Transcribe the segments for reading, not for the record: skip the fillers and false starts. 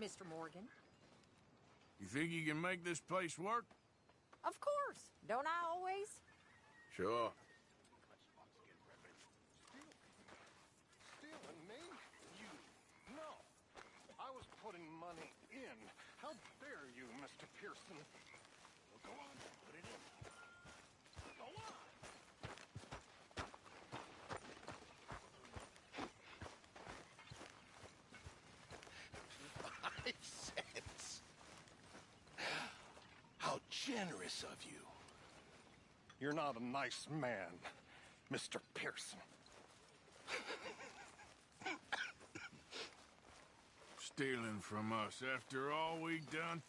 Mr. Morgan. You think you can make this place work? Of course. Don't I always? Sure. Stealing me? You? No. I was putting money in. How dare you, Mr. Pearson? Well, go on, put it in. Go on. 5 cents. How generous of you. You're not a nice man, Mr. Pearson. Stealing from us after all we've done?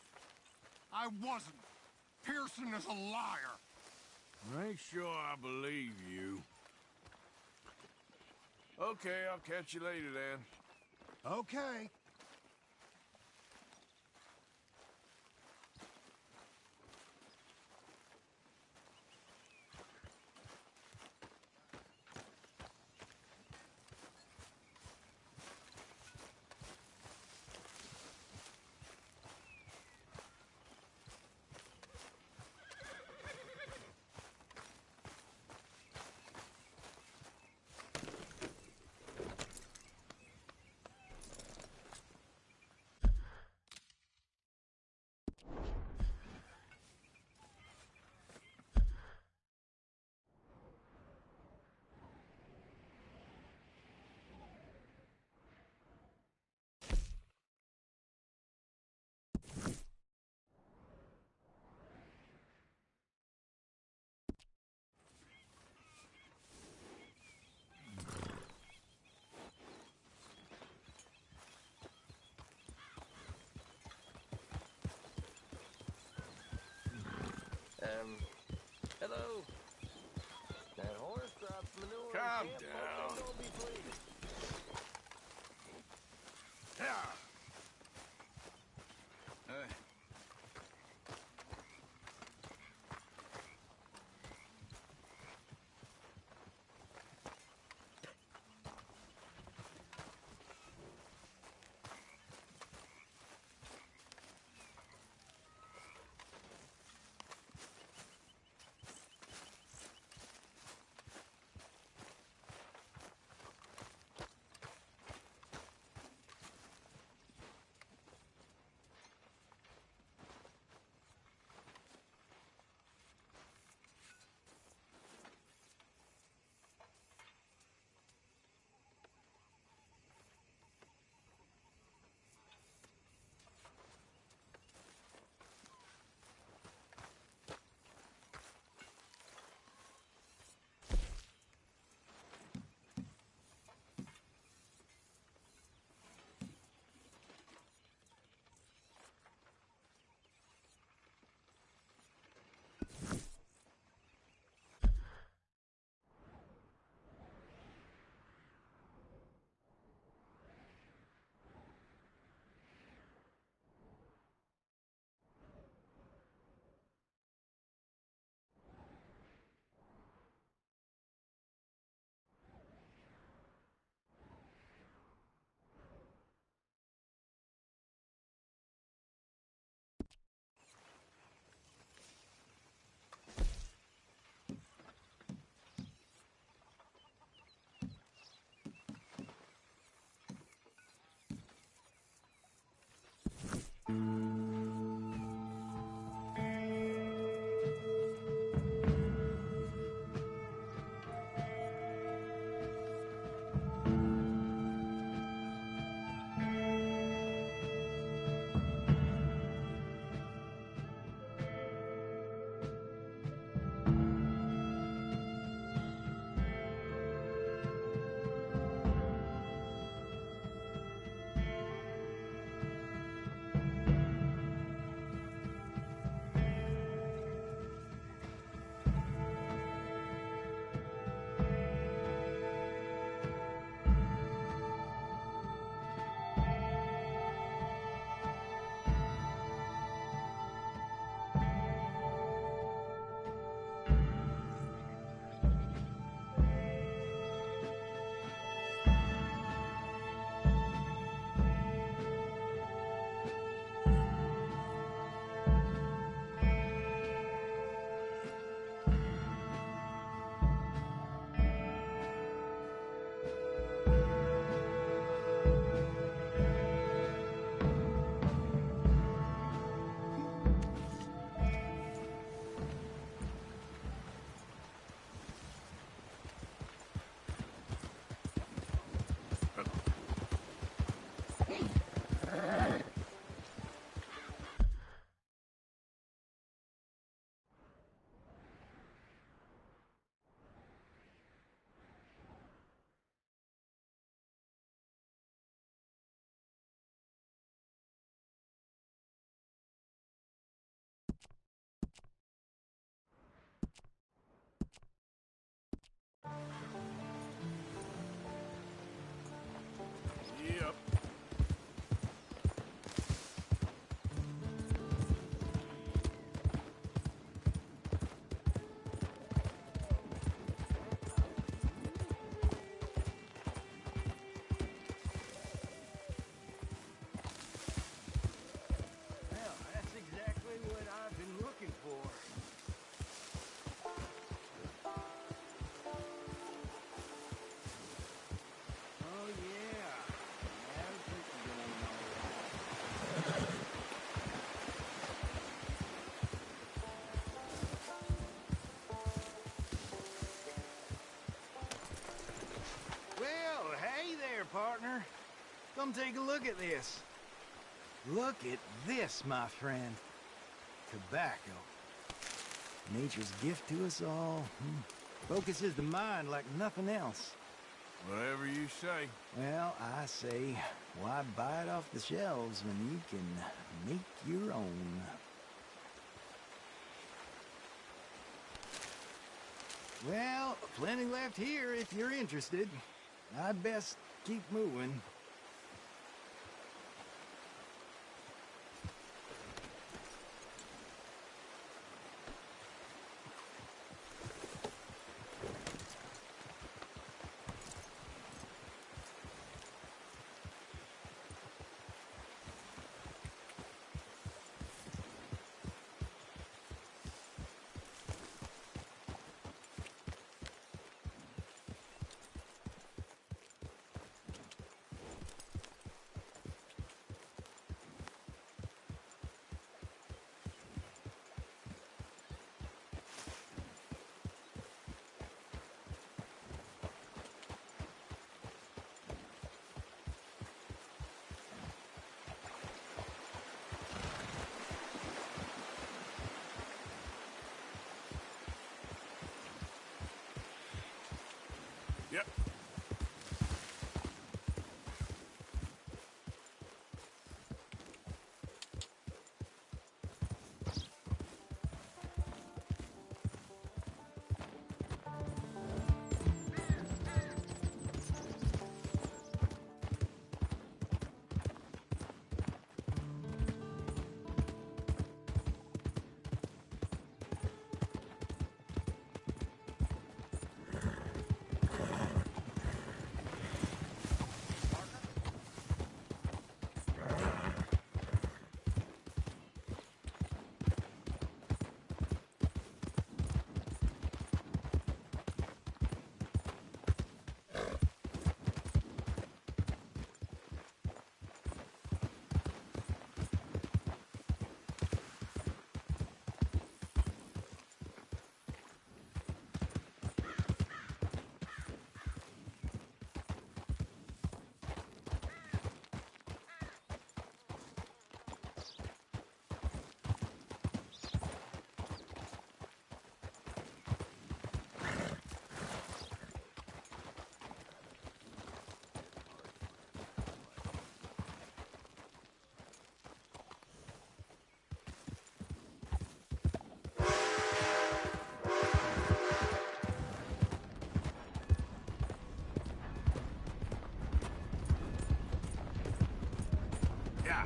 I wasn't. Pearson is a liar. I ain't sure I believe you. Okay, I'll catch you later then. Okay. Hello. That horse drops manure. Calm and down. Don't be pleased. Yeah. Come take a look at this. Look at this, my friend. Tobacco. Nature's gift to us all. Focuses the mind like nothing else. Whatever you say. Well, I say, why buy it off the shelves when you can make your own? Well, plenty left here if you're interested. I'd best keep moving. Yep. Yeah.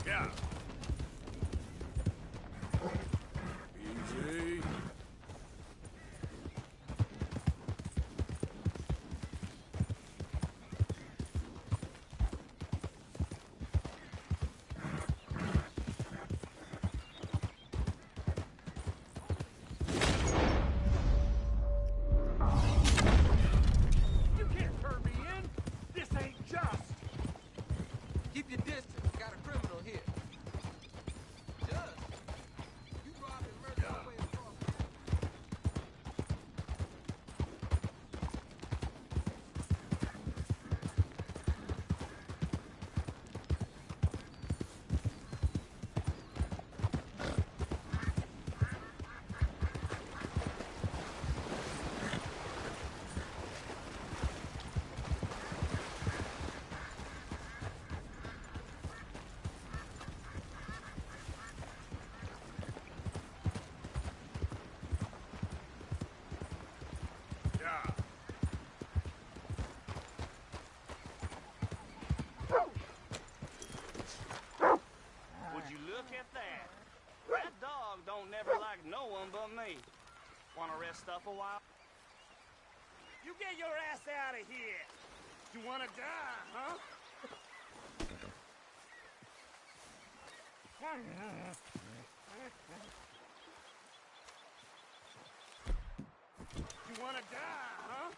Yeah. Easy. You can't turn me in! This ain't just! Keep your distance. Got a criminal here. Just? You robbed and murdered your way across. Yeah. Would you look at that? That dog don't never like no one but me. Wanna rest up a while? You get your ass out of here! You wanna die, huh? You wanna die, huh?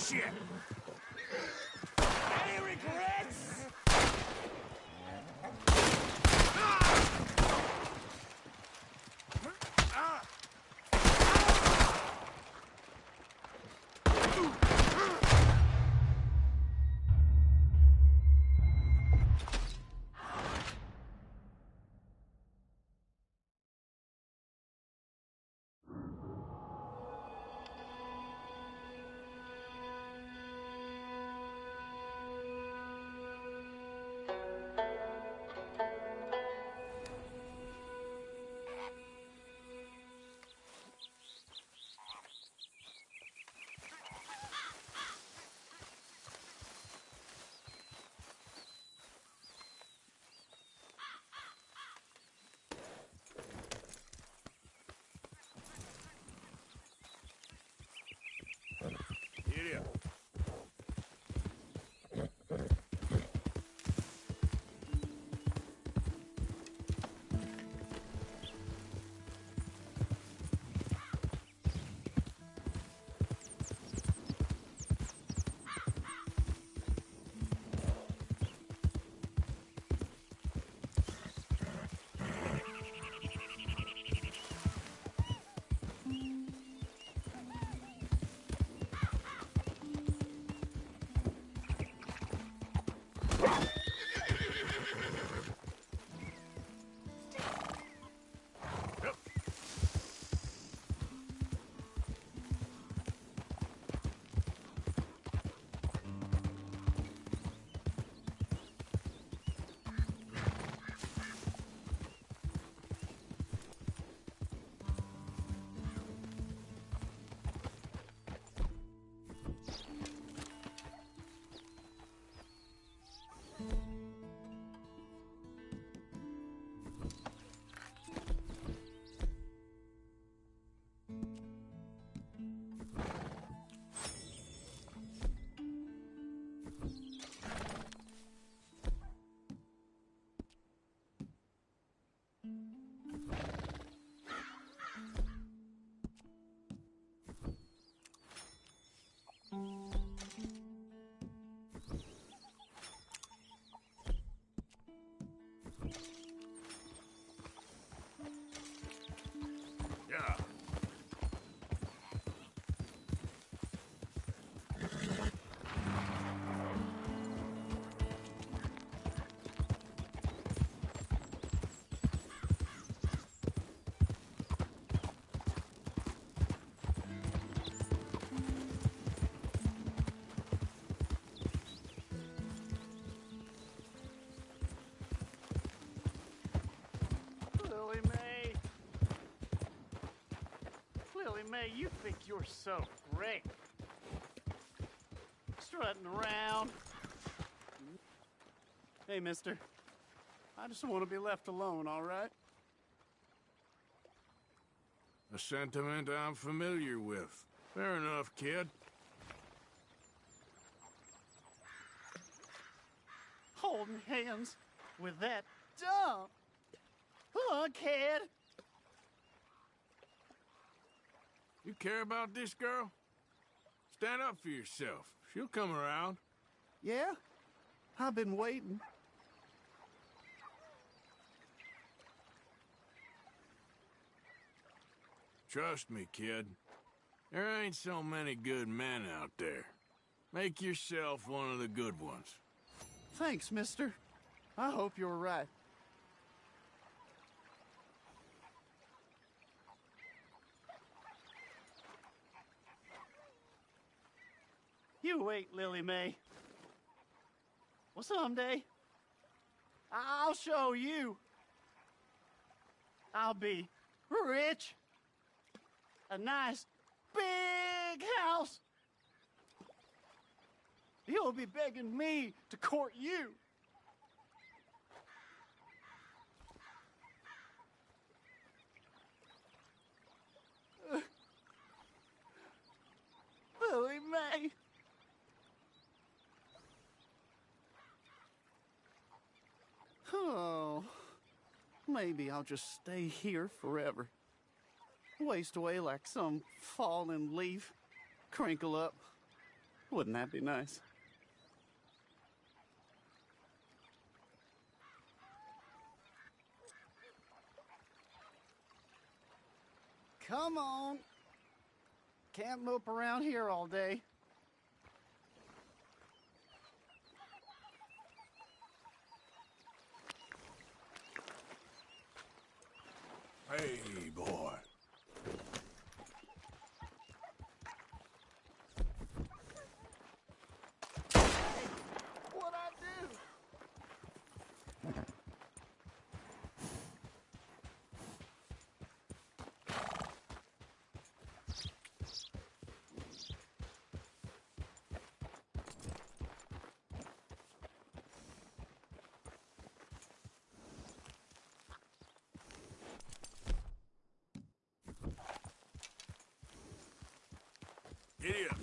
Shit! Any regrets? Giddy up. Yeah. Lily Mae. Lily Mae, you think you're so great. Strutting around. Hey, mister. I just want to be left alone, all right? A sentiment I'm familiar with. Fair enough, kid. Holding hands with that dumb kid. You care about this girl? Stand up for yourself. She'll come around. Yeah? I've been waiting. Trust me, kid. There ain't so many good men out there. Make yourself one of the good ones. Thanks, mister. I hope you're right. You wait, Lily Mae. Well, someday, I'll show you. I'll be rich. A nice, big house. You'll be begging me to court you. Lily Mae. Oh, maybe I'll just stay here forever. Waste away like some fallen leaf. Crinkle up. Wouldn't that be nice? Come on. Can't mope around here all day. Hey, boy. What'd I do? Giddy up.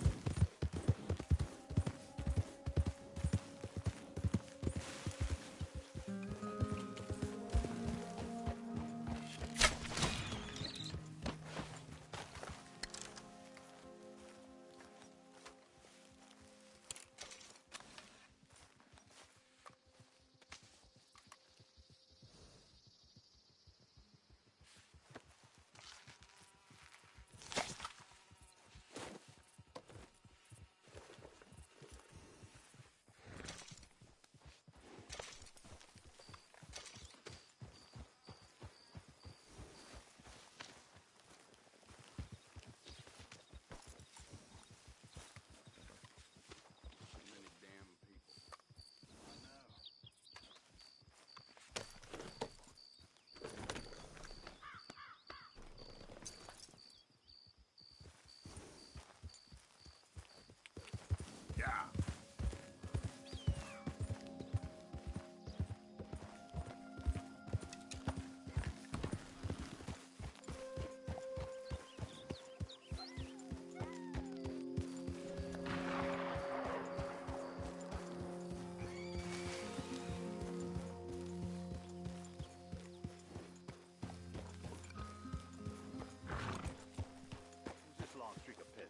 Just a long streak of piss.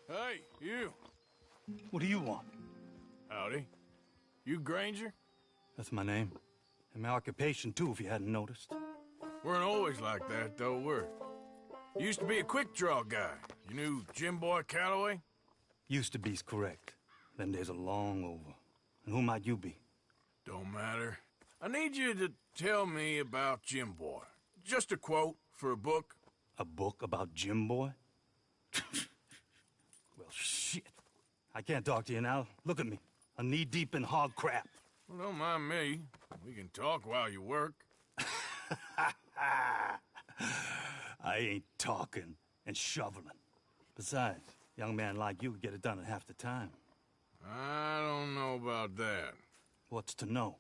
Hey, you. What do you want? Howdy. You Granger? That's my name. And my occupation, too, if you hadn't noticed. Weren't always like that, though, were we? Used to be a quick draw guy. You knew Jim Boy Calloway? Used to be's correct. Them days are long over. And who might you be? Don't matter. I need you to tell me about Jim Boy. Just a quote for a book. A book about Jim Boy? Well, shit. I can't talk to you now. Look at me. I'm knee-deep in hog crap. Well, don't mind me. We can talk while you work. I ain't talking and shoveling. Besides, a young man like you could get it done in half the time. I don't know about that. What's to know?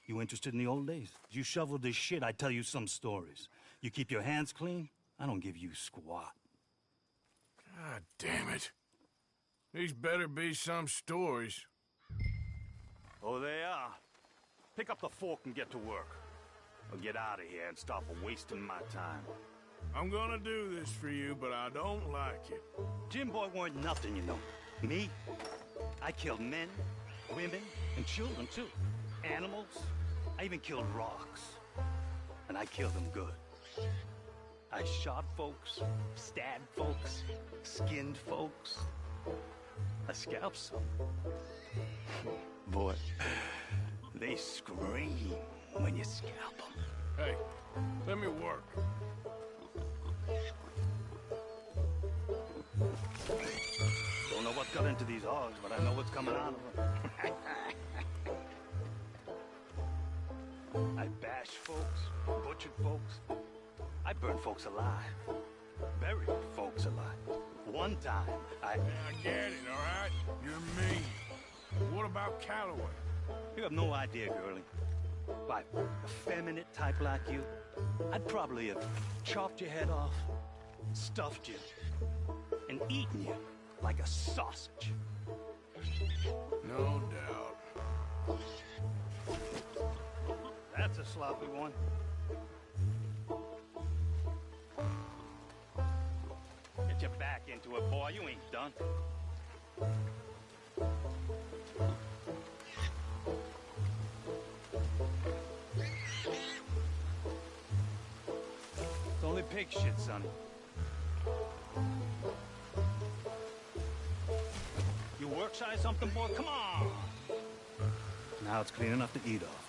You interested in the old days? You shoveled this shit, I tell you some stories. You keep your hands clean, I don't give you squat. God damn it. These better be some stories. Oh, they are. Pick up the fork and get to work. Or get out of here and stop wasting my time. I'm gonna do this for you, but I don't like it. Jim Boy weren't nothing, you know. Me? I killed men, women, and children, too. Animals. I even killed rocks. And I killed them good. I shot folks, stabbed folks, skinned folks. I scalped some. Boy, they scream when you scalp them. Hey, let me work. Don't know what got into these hogs, but I know what's coming out of them. I bashed folks, butchered folks. I burned folks alive. Buried folks alive. One time, I get it, all right? You're mean. What about Calloway? You have no idea, girlie. By a feminine type like you, I'd probably have chopped your head off, stuffed you, and eaten you like a sausage. No doubt. That's a sloppy one. Get your back into it, boy. You ain't done. It's only pig shit, Sonny. You work shy something, boy? Come on! Now it's clean enough to eat off.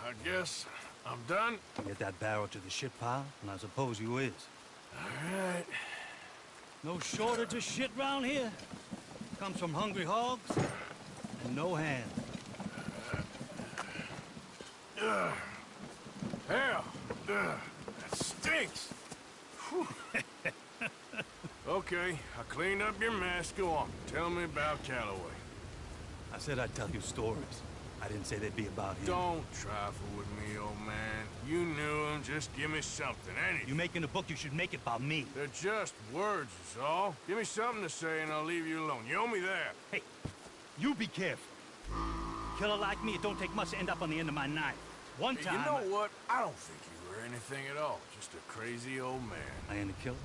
I guess I'm done. Get that barrel to the shit pile, and I suppose you is. All right. No shortage of shit round here. Comes from hungry hogs and no hands. Hell, that stinks. Whew. Okay, I cleaned up your mess. Go on. Tell me about Calloway. I said I'd tell you stories. I didn't say they'd be about him. Don't trifle with me, old man. You knew him. Just give me something, anything. You making a book, you should make it about me. They're just words, is all. Give me something to say and I'll leave you alone. You owe me that. Hey, you be careful. Killer like me, it don't take much to end up on the end of my knife. One Hey, time... you know what? I don't think you were anything at all. Just a crazy old man. I ain't a killer?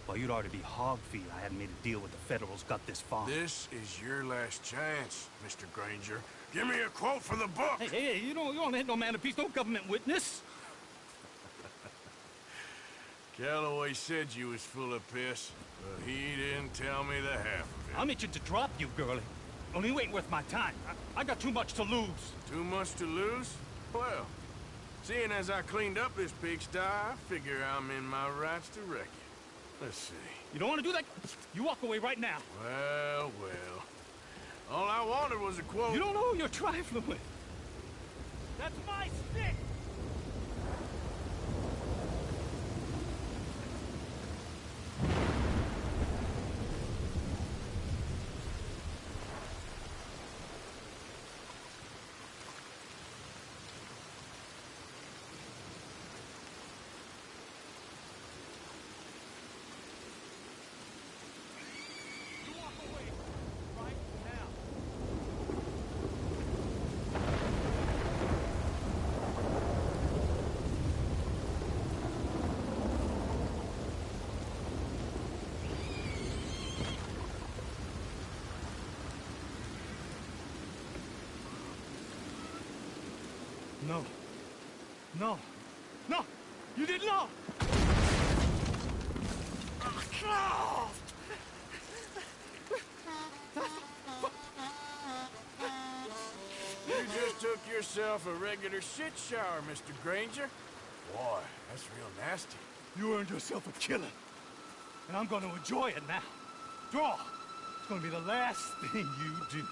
Well, you'd already be hog feed. I hadn't made a deal with the Federals, got this far. This is your last chance, Mr. Granger. Give me a quote for the book! Hey, you don't hit no man of peace, no government witness. Calloway said you was full of piss, but he didn't tell me the half of it. I'm itching to drop you, girlie. Only you ain't worth my time. I got too much to lose. Too much to lose? Well, seeing as I cleaned up this pigsty, I figure I'm in my rights to wreck it. Let's see. You don't want to do that? You walk away right now. Well, well. All I wanted was a quote. You don't know who you're trifling with. That's my stick! No. No. No! You did not! You just took yourself a regular shit shower, Mr. Granger. Boy, that's real nasty. You earned yourself a killing. And I'm gonna enjoy it now. Draw! It's gonna be the last thing you do.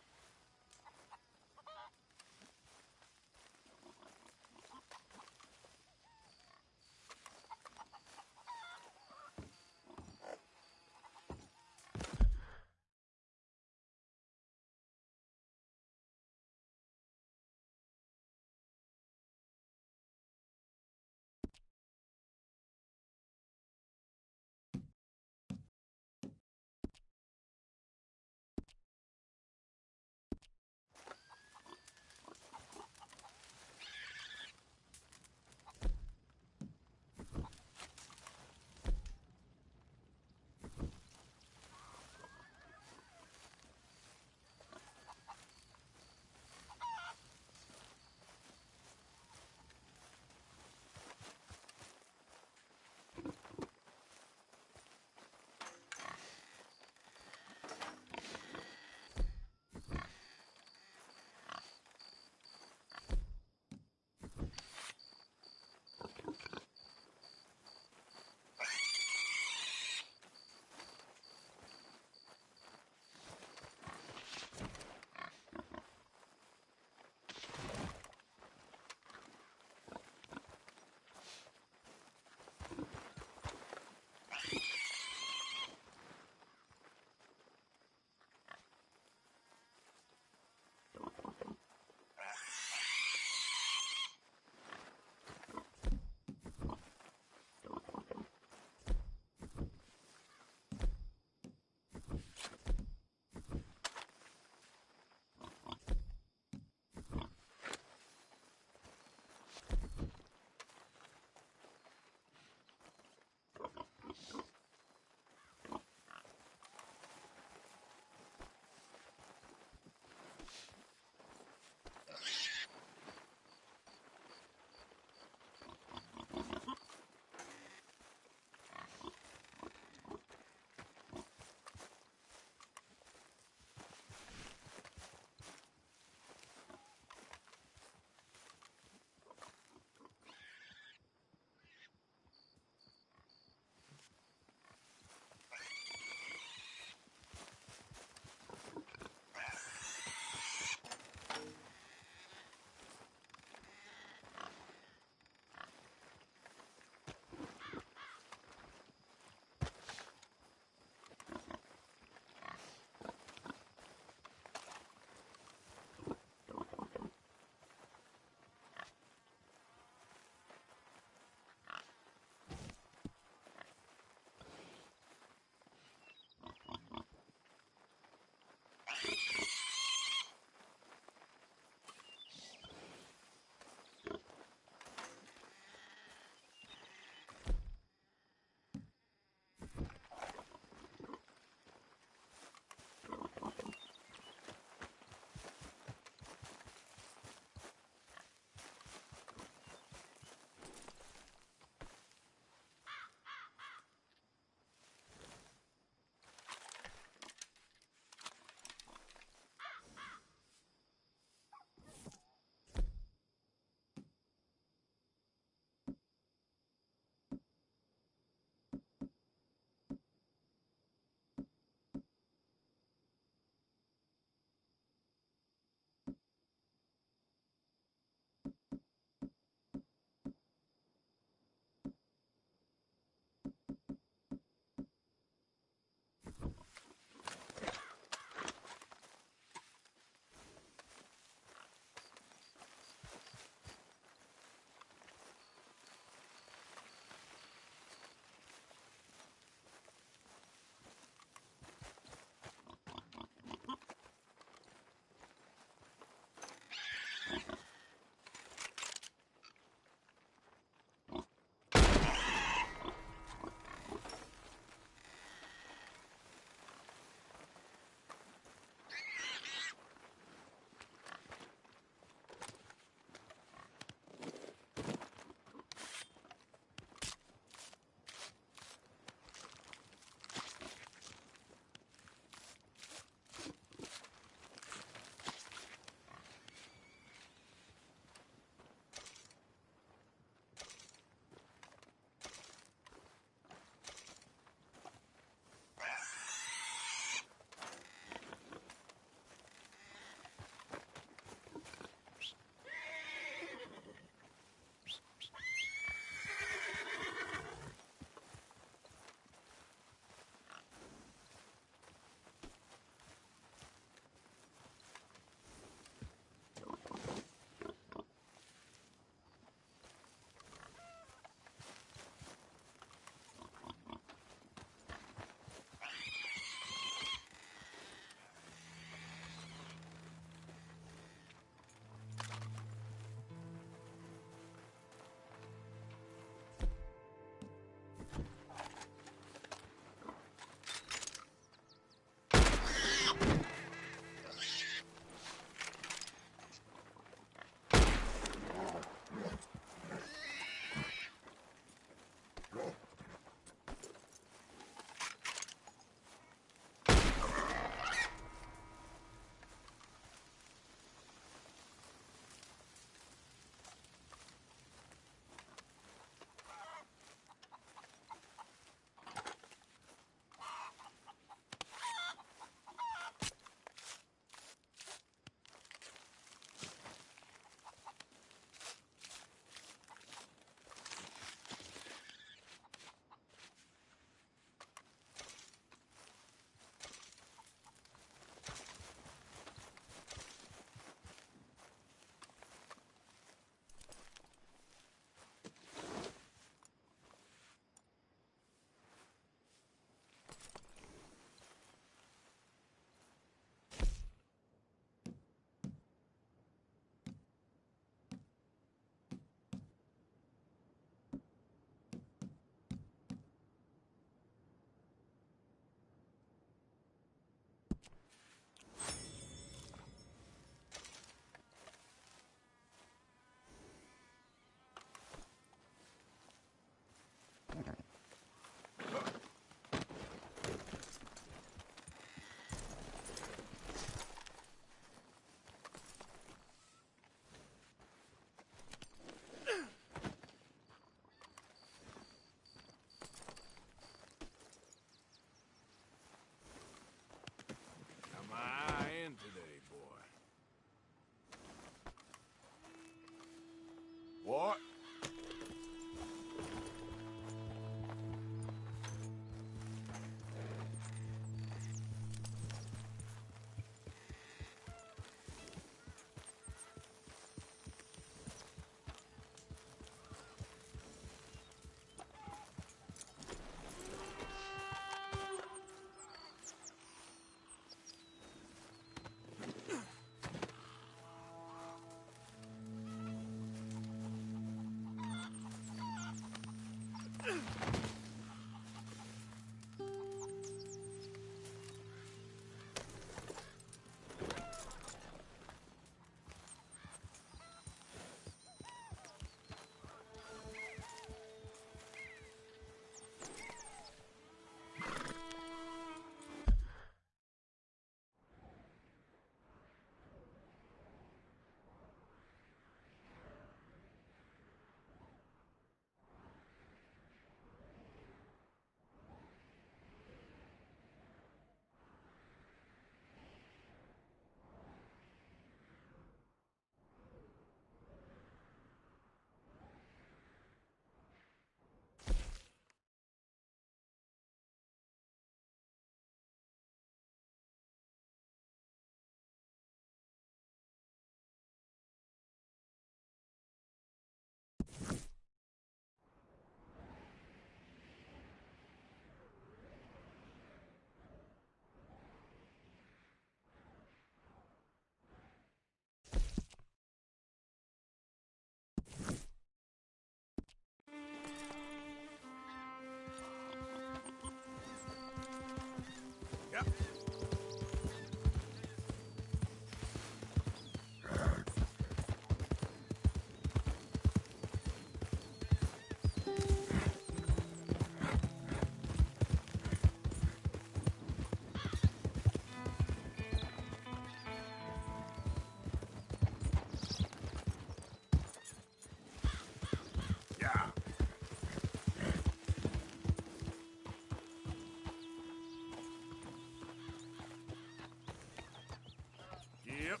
Yep.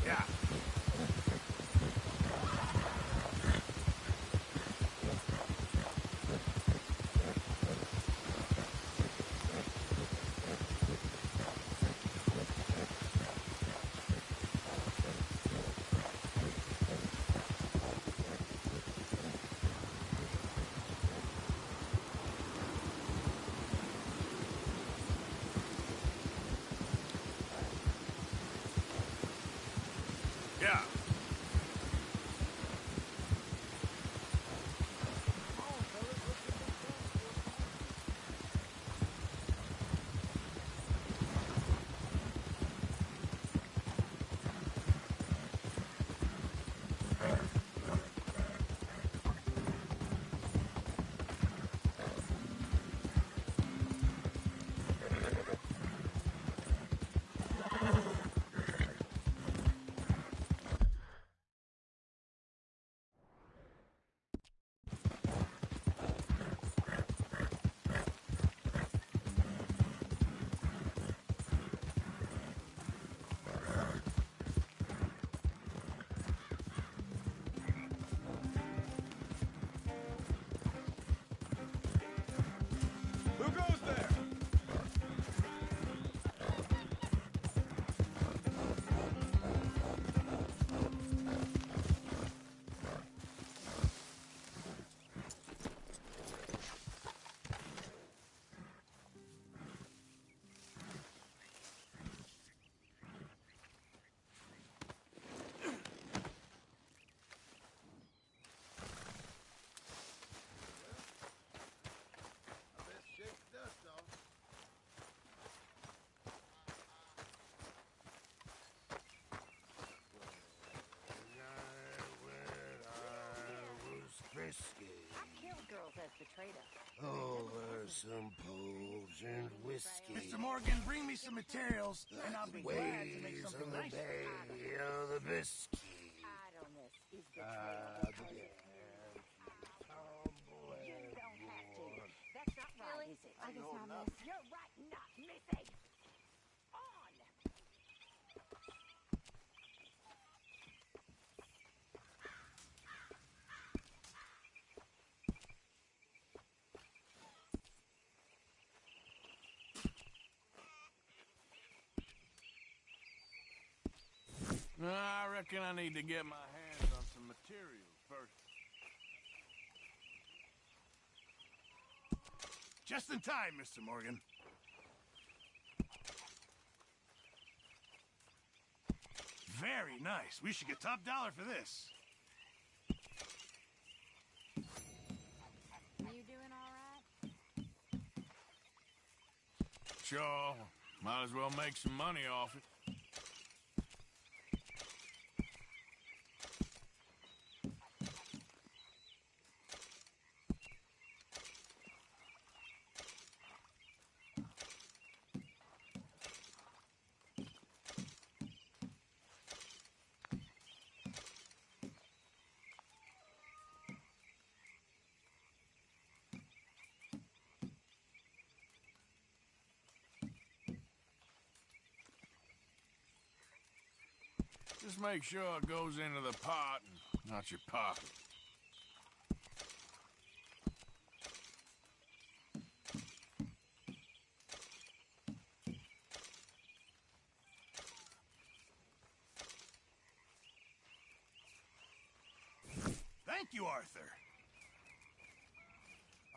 Yeah. Yeah. Who goes there? I killed girls as the traitor. Over some Polish and whiskey. Mr. Morgan, bring me some materials, and I'll be glad to make Waves something on the nice. bay of the biscuit. Idleness is betrayal. You don't have to. That's not right, is it? I guess not, miss. You're right, not missing. On! I reckon I need to get my hands on some materials first. Just in time, Mr. Morgan. Very nice. We should get top dollar for this. You doing all right? Sure. Might as well make some money off it. Just make sure it goes into the pot and not your pocket. Thank you, Arthur.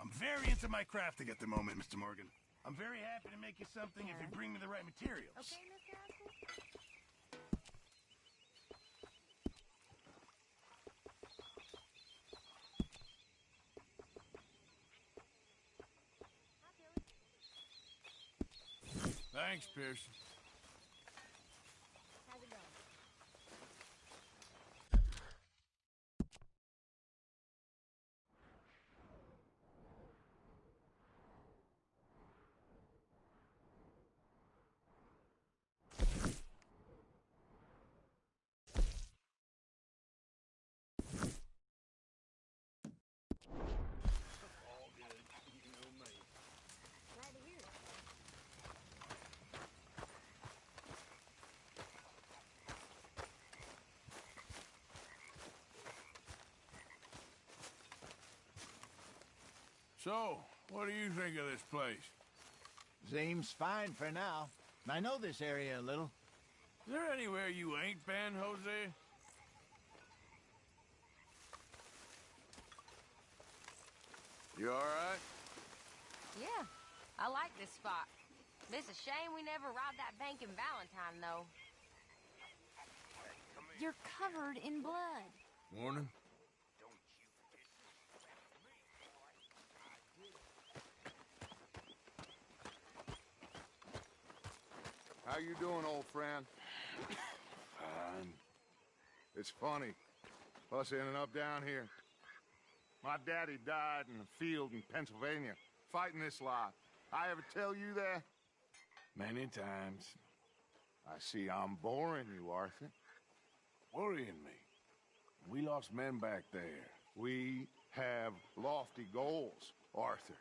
I'm very into my crafting at the moment, Mr. Morgan. I'm very happy to make you something if you bring me the right materials. Okay, Mr. Ashley? Thanks, Pearson. How's it going? So, what do you think of this place? Seems fine for now. I know this area a little. Is there anywhere you ain't been, Jose? You alright? Yeah, I like this spot. It's a shame we never robbed that bank in Valentine, though. You're covered in blood. Morning. How you doing, old friend? Fine. It's funny, us ending up down here. My daddy died in a field in Pennsylvania, fighting this lot. I ever tell you that? Many times. I see I'm boring you, Arthur. Worrying me. We lost men back there. We have lofty goals, Arthur.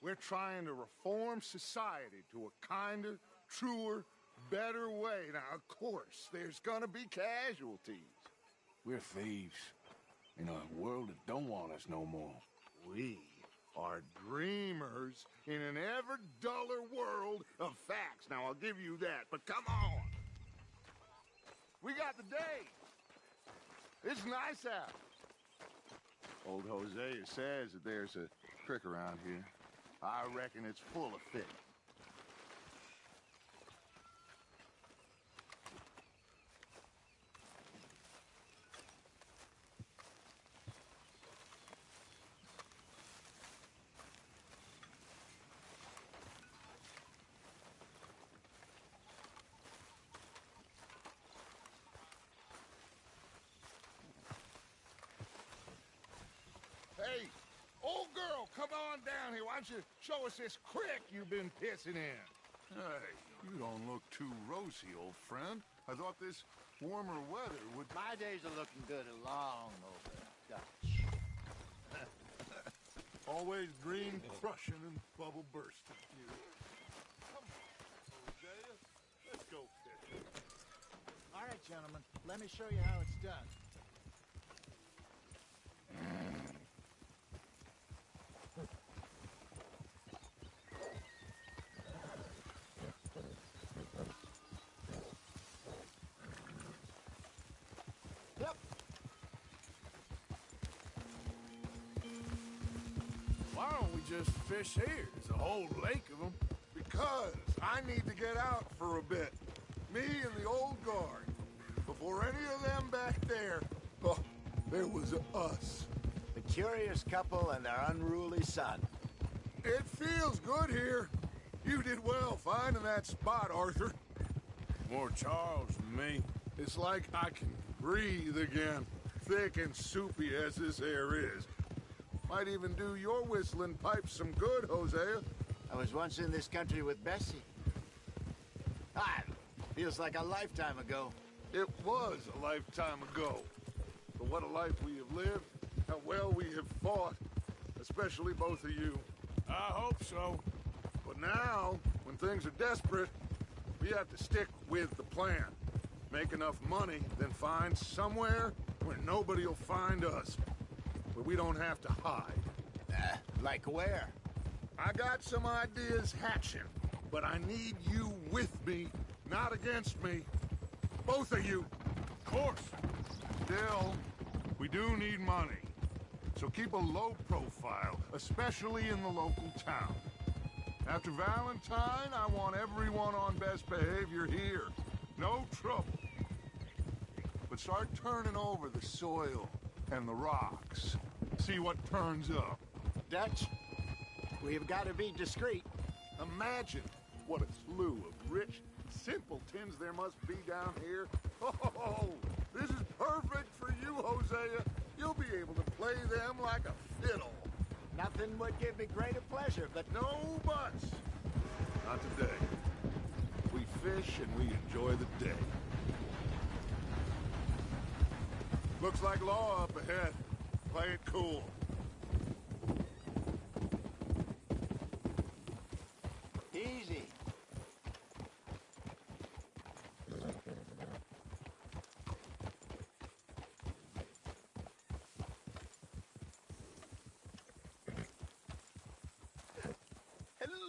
We're trying to reform society to a kinder, truer, better way. Now, of course, there's gonna be casualties. We're thieves. In a world that don't want us no more. We are dreamers in an ever duller world of facts. Now, I'll give you that, but come on. We got the day. It's nice out. Old Hosea says that there's a creek around here. I reckon it's full of fish. Hey, old girl, come on down here. Why don't you show us this creek you've been pissing in? Hey, you don't look too rosy, old friend. I thought this warmer weather would... My days are looking good along over Dutch. Always dream crushing and bubble bursting. Come on, Hosea. Let's go fishing. All right, gentlemen, let me show you how it's done. Yep. Why don't we just fish here? There's a whole lake of them. Because I need to get out for a bit. Me and the old guard. Before any of them back there, oh, there was us. The curious couple and their unruly son. It feels good here. You did well finding that spot, Arthur. More Charles than me. It's like I can breathe again, thick and soupy as this air is. Might even do your whistling pipes some good, Hosea. I was once in this country with Bessie. Ah, feels like a lifetime ago. It was a lifetime ago. But what a life we have lived, how well we have fought, especially both of you. I hope so. But now, when things are desperate, we have to stick with the plan. Make enough money, then find somewhere where nobody will find us. Where we don't have to hide. Like where? I got some ideas hatching, but I need you with me, not against me. Both of you. Of course. Still, we do need money. So keep a low profile, especially in the local town. After Valentine, I want everyone on best behavior here. No trouble. But start turning over the soil and the rocks. See what turns up. Dutch, we've got to be discreet. Imagine what a slew of rich simpletons there must be down here. Oh, this is perfect for you, Hosea. You'll be able to play them like a fiddle. Nothing would give me greater pleasure, but... No buts. Not today. We fish and we enjoy the day. Looks like law up ahead. Play it cool. Easy.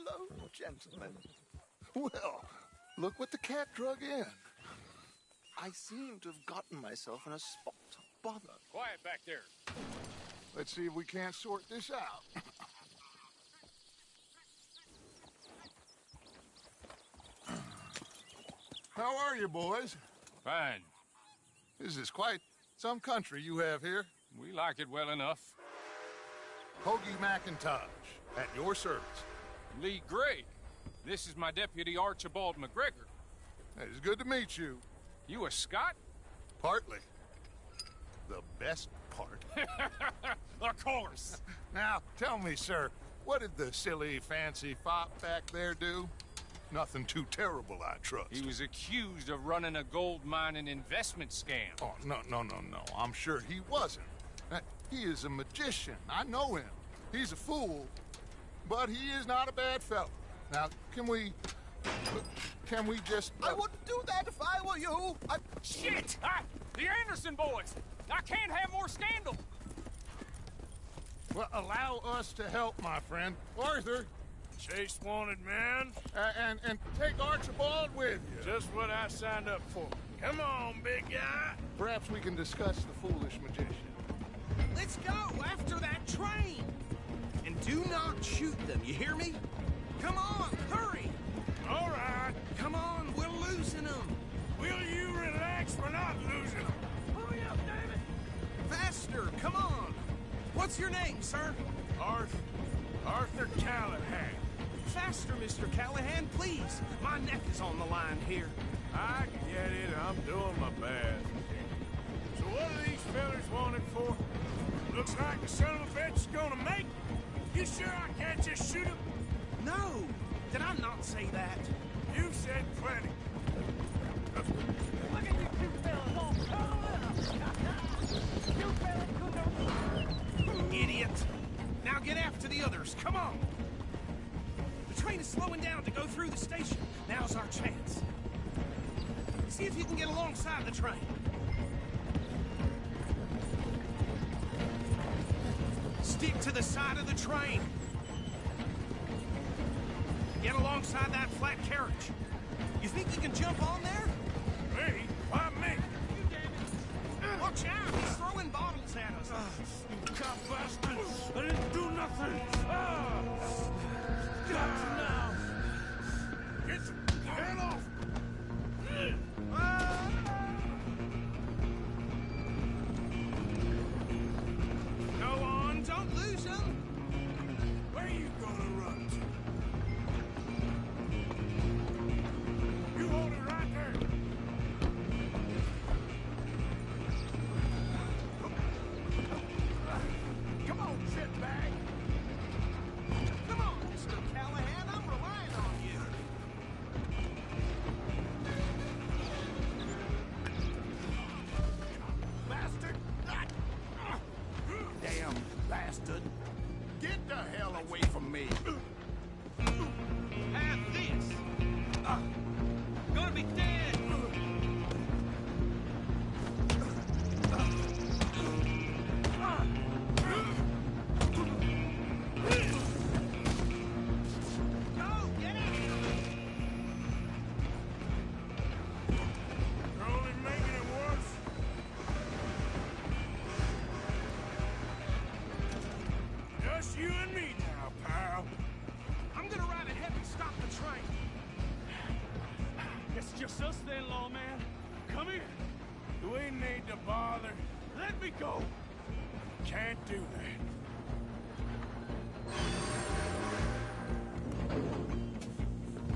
Hello, gentlemen. Well, look what the cat drug in. I seem to have gotten myself in a spot of bother. Quiet back there. Let's see if we can't sort this out. How are you, boys? Fine. This is quite some country you have here. We like it well enough. Hoagie McIntosh, at your service. Lee Gray. This is my deputy Archibald McGregor. It's good to meet you. You a Scot? Partly. The best part. Of course. Now, tell me, sir, what did the silly, fancy fop back there do? Nothing too terrible, I trust. He was accused of running a gold mining investment scam. Oh, no. I'm sure he wasn't. He is a magician. I know him. He's a fool, but he is not a bad fellow. Now, can we just... I wouldn't do that if I were you. Shit! The Anderson boys! I can't have more scandal! Well, allow us to help, my friend. Arthur, Chase wanted man. and take Archibald with you. Just what I signed up for. Come on, big guy. Perhaps we can discuss the foolish magician. Let's go after that train. And do not shoot them, you hear me? Come on, hurry. All right. Come on, we're losing them. Will you relax? We're not losing them. Hurry up, damn it. Faster, come on. What's your name, sir? Arthur Callahan. Faster, Mr. Callahan, please. My neck is on the line here. I get it. I'm doing my best. So what are these fellas wanted for? Looks like the son of a bitch is gonna make. You sure I can't just shoot him? No, did I not say that? You said plenty. Look at you two fellas all curled up. You fellas couldn't... Idiot. Now get after the others, come on. The train is slowing down to go through the station. Now's our chance. See if you can get alongside the train. Stick to the side of the train. Get alongside that flat carriage. You think you can jump on there? Me? Why me? Watch out! He's throwing bottles at us. You cop bastards! I didn't do nothing! Got you now! Get the hell off! Go on, don't lose him. Where are you gonna run to? You hold it right there! Come on, shitbag. Come on, Mr. Callahan, I'm relying on you. Bastard! Damn bastard! Get the hell away from me! Have this. Gonna be dead. Go, get after him. You're only making it worse. Just you and me now, pal. I'm gonna ride ahead and stop the train. It's just us then, lawman. Come here. We need to bother. Let me go. Can't do that.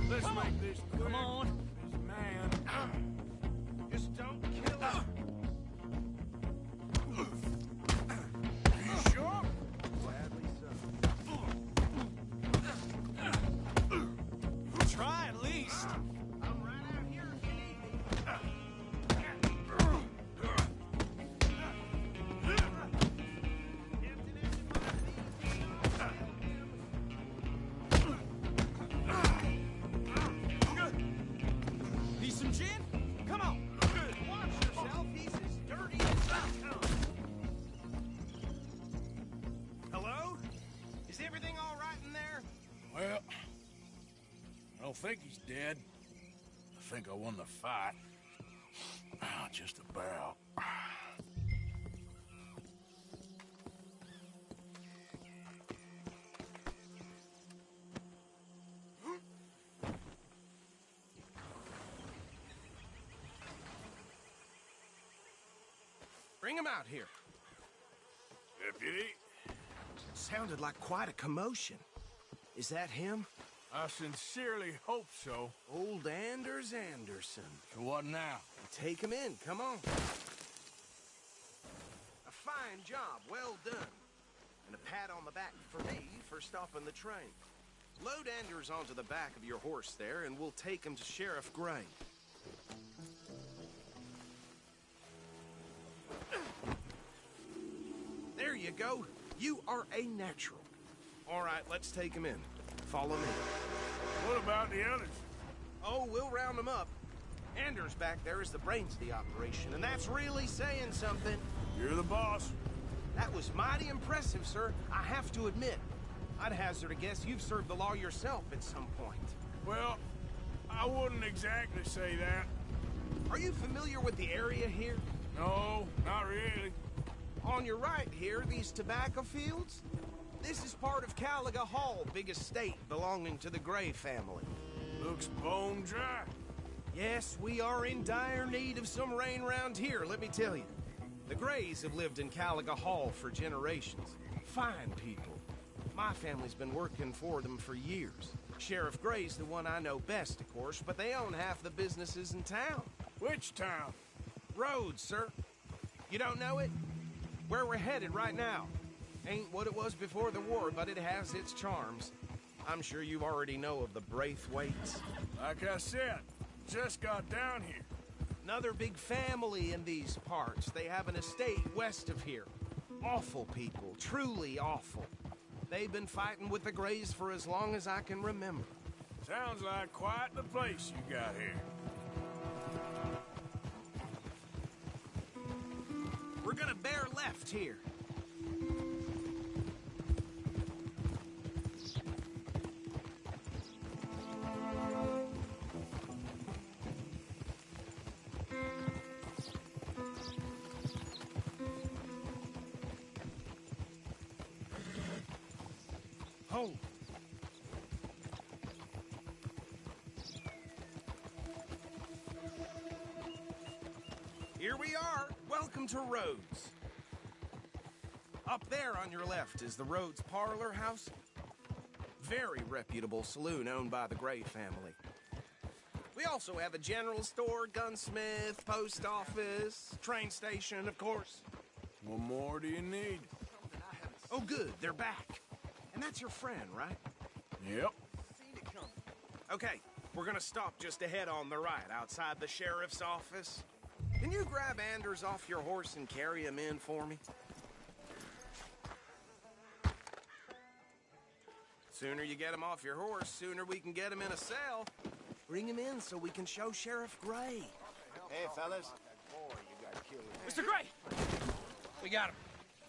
Let's make this quick. Come on. This man. Just don't kill him. You sure? Try at least. I'm right out here if you need me. Need some gin? Come on. Watch yourself, he's as dirty as they come. Hello? Is everything all right in there? Well, think he's dead. I think I won the fight. Just about. Bring him out here. Deputy? Sounded like quite a commotion. Is that him? I sincerely hope so. Old Anders Anderson. So what now? Take him in, come on. A fine job, well done. And a pat on the back for me for stopping the train. Load Anders onto the back of your horse there, and we'll take him to Sheriff Gray. There you go. You are a natural. All right, let's take him in. Follow me. What about the others? Oh, we'll round them up. Anders back there is the brains of the operation, and that's really saying something. You're the boss. That was mighty impressive, sir. I have to admit. I'd hazard a guess you've served the law yourself at some point. Well, I wouldn't exactly say that. Are you familiar with the area here? No, not really. On your right here, these tobacco fields? This is part of Caliga Hall, big estate belonging to the Gray family. Looks bone dry. Yes, we are in dire need of some rain round here, let me tell you. The Grays have lived in Caliga Hall for generations. Fine people. My family's been working for them for years. Sheriff Gray's the one I know best, of course, but they own half the businesses in town. Which town? Rhodes, sir. You don't know it? Where we're headed right now. Ain't what it was before the war, but it has its charms. I'm sure you already know of the Braithwaites. Like I said, just got down here. Another big family in these parts. They have an estate west of here. Awful people, truly awful. They've been fighting with the Grays for as long as I can remember. Sounds like quite the place you got here. We're gonna bear left here. Hold. Here we are. Welcome to Rhodes. Up there on your left is the Rhodes Parlor House. Very reputable saloon owned by the Gray family. We also have a general store, gunsmith, post office, train station, of course. What more do you need? Oh, good. They're back. And that's your friend, right? Yep. Okay, we're gonna stop just ahead on the right, outside the sheriff's office. Can you grab Anders off your horse and carry him in for me? Sooner you get him off your horse, sooner we can get him in a cell. Bring him in so we can show Sheriff Gray. Hey, fellas. Mr. Gray! We got him.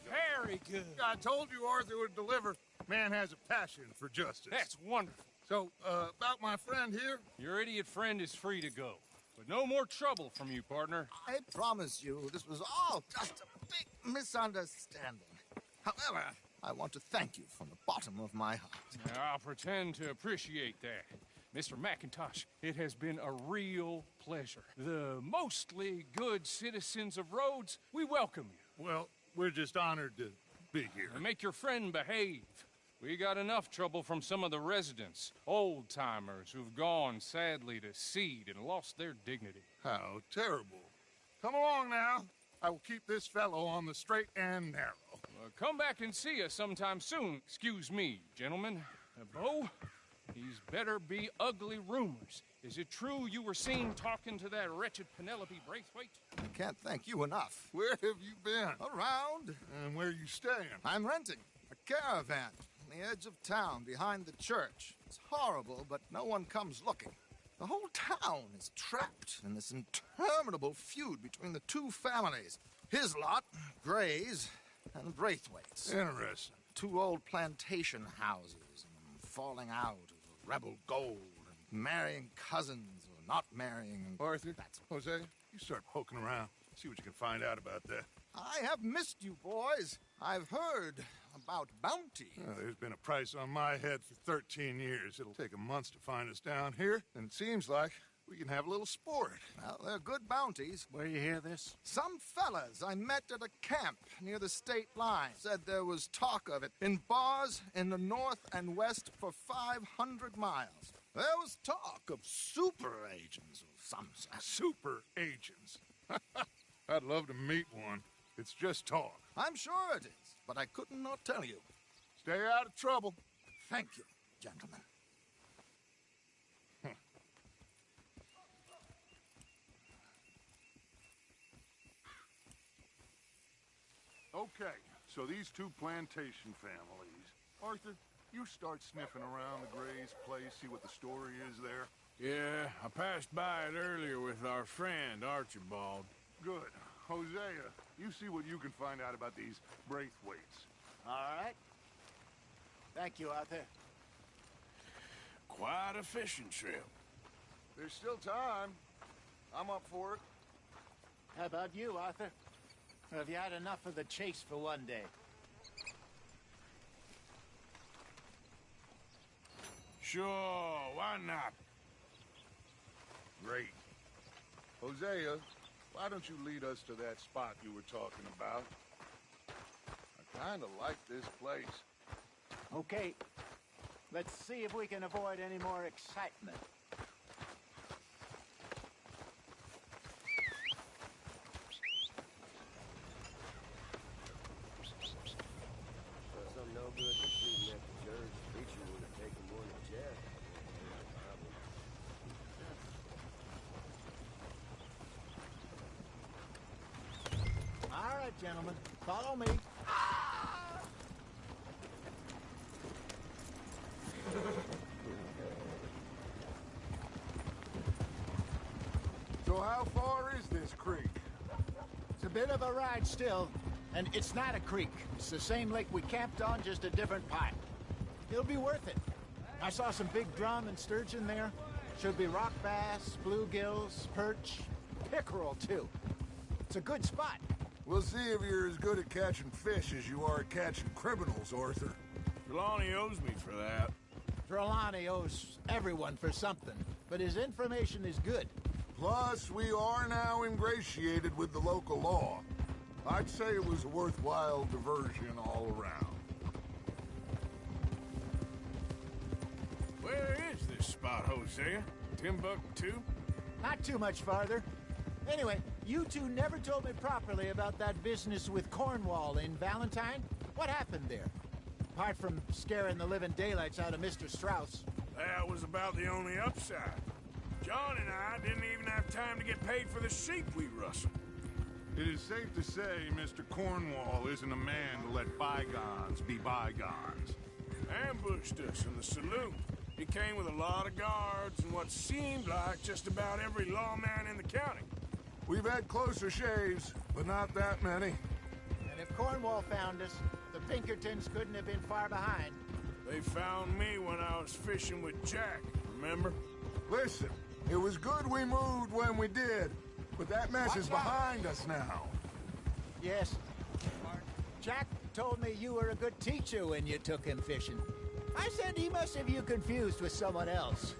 Very good. I told you Arthur would deliver. Man has a passion for justice. That's wonderful. So, about my friend here? Your idiot friend is free to go. But no more trouble from you, partner. I promise you, this was all just a big misunderstanding. However, I want to thank you from the bottom of my heart. I'll pretend to appreciate that. Mr. McIntosh, it has been a real pleasure. The mostly good citizens of Rhodes, we welcome you. Well, we're just honored to be here. And make your friend behave. We got enough trouble from some of the residents, old-timers who've gone, sadly, to seed and lost their dignity. How terrible. Come along now. I will keep this fellow on the straight and narrow. Come back and see us sometime soon. Excuse me, gentlemen. Bo, these better be ugly rumors. Is it true you were seen talking to that wretched Penelope Braithwaite? I can't thank you enough. Where have you been? Around. And where are you staying? I'm renting a caravan on the edge of town behind the church. It's horrible, but no one comes looking. The whole town is trapped in this interminable feud between the two families. His lot, Gray's, and Braithwaite's. Interesting. 2 old plantation houses falling out of rebel gold. marrying cousins or not marrying. Arthur, That's... Jose, you start poking around. See what you can find out about that. I have missed you, boys. I've heard about bounty. There's been a price on my head for 13 years. It'll take 'em months to find us down here, and it seems like we can have a little sport. Well, they're good bounties. Where you hear this? Some fellas I met at a camp near the state line said there was talk of it in bars in the north and west for 500 miles. There was talk of super agents or some such. Super agents. I'd love to meet one. It's just talk. I'm sure it is, but I couldn't not tell you. Stay out of trouble. Thank you, gentlemen. Okay, so these two plantation families. Arthur, you start sniffing around the Gray's place, see what the story is there. Yeah, I passed by it earlier with our friend, Archibald. Good. Hosea, you see what you can find out about these Braithwaites. All right. Thank you, Arthur. Quite a fishing trip. There's still time. I'm up for it. How about you, Arthur? Or have you had enough of the chase for one day? Sure, why not? Great. Hosea, why don't you lead us to that spot you were talking about? I kind of like this place. Okay. Let's see if we can avoid any more excitement. Something no good for shooting at the church. Preacher would have taken more than Jeff. All right, gentlemen. Follow me. So how far is this creek? It's a bit of a ride still, and it's not a creek. It's the same lake we camped on, just a different part. It'll be worth it. I saw some big drum and sturgeon there. Should be rock bass, bluegills, perch, pickerel, too. It's a good spot. We'll see if you're as good at catching fish as you are at catching criminals, Arthur. Trelawney owes me for that. Trelawney owes everyone for something, but his information is good. Plus, we are now ingratiated with the local law. I'd say it was a worthwhile diversion all around. Where is this spot, Hosea? Timbuktu? Not too much farther. Anyway, you two never told me properly about that business with Cornwall in Valentine. What happened there? Apart from scaring the living daylights out of Mr. Strauss. That was about the only upside. John and I didn't even have time to get paid for the sheep we rustled. It is safe to say Mr. Cornwall isn't a man to let bygones be bygones. Ambushed us in the saloon. He came with a lot of guards and what seemed like just about every lawman in the county. We've had closer shaves, but not that many. And if Cornwall found us, the Pinkertons couldn't have been far behind. They found me when I was fishing with Jack, remember? Listen, it was good we moved when we did, but that mess is behind us now. Yes. Jack told me you were a good teacher when you took him fishing. I said he must have you confused with someone else.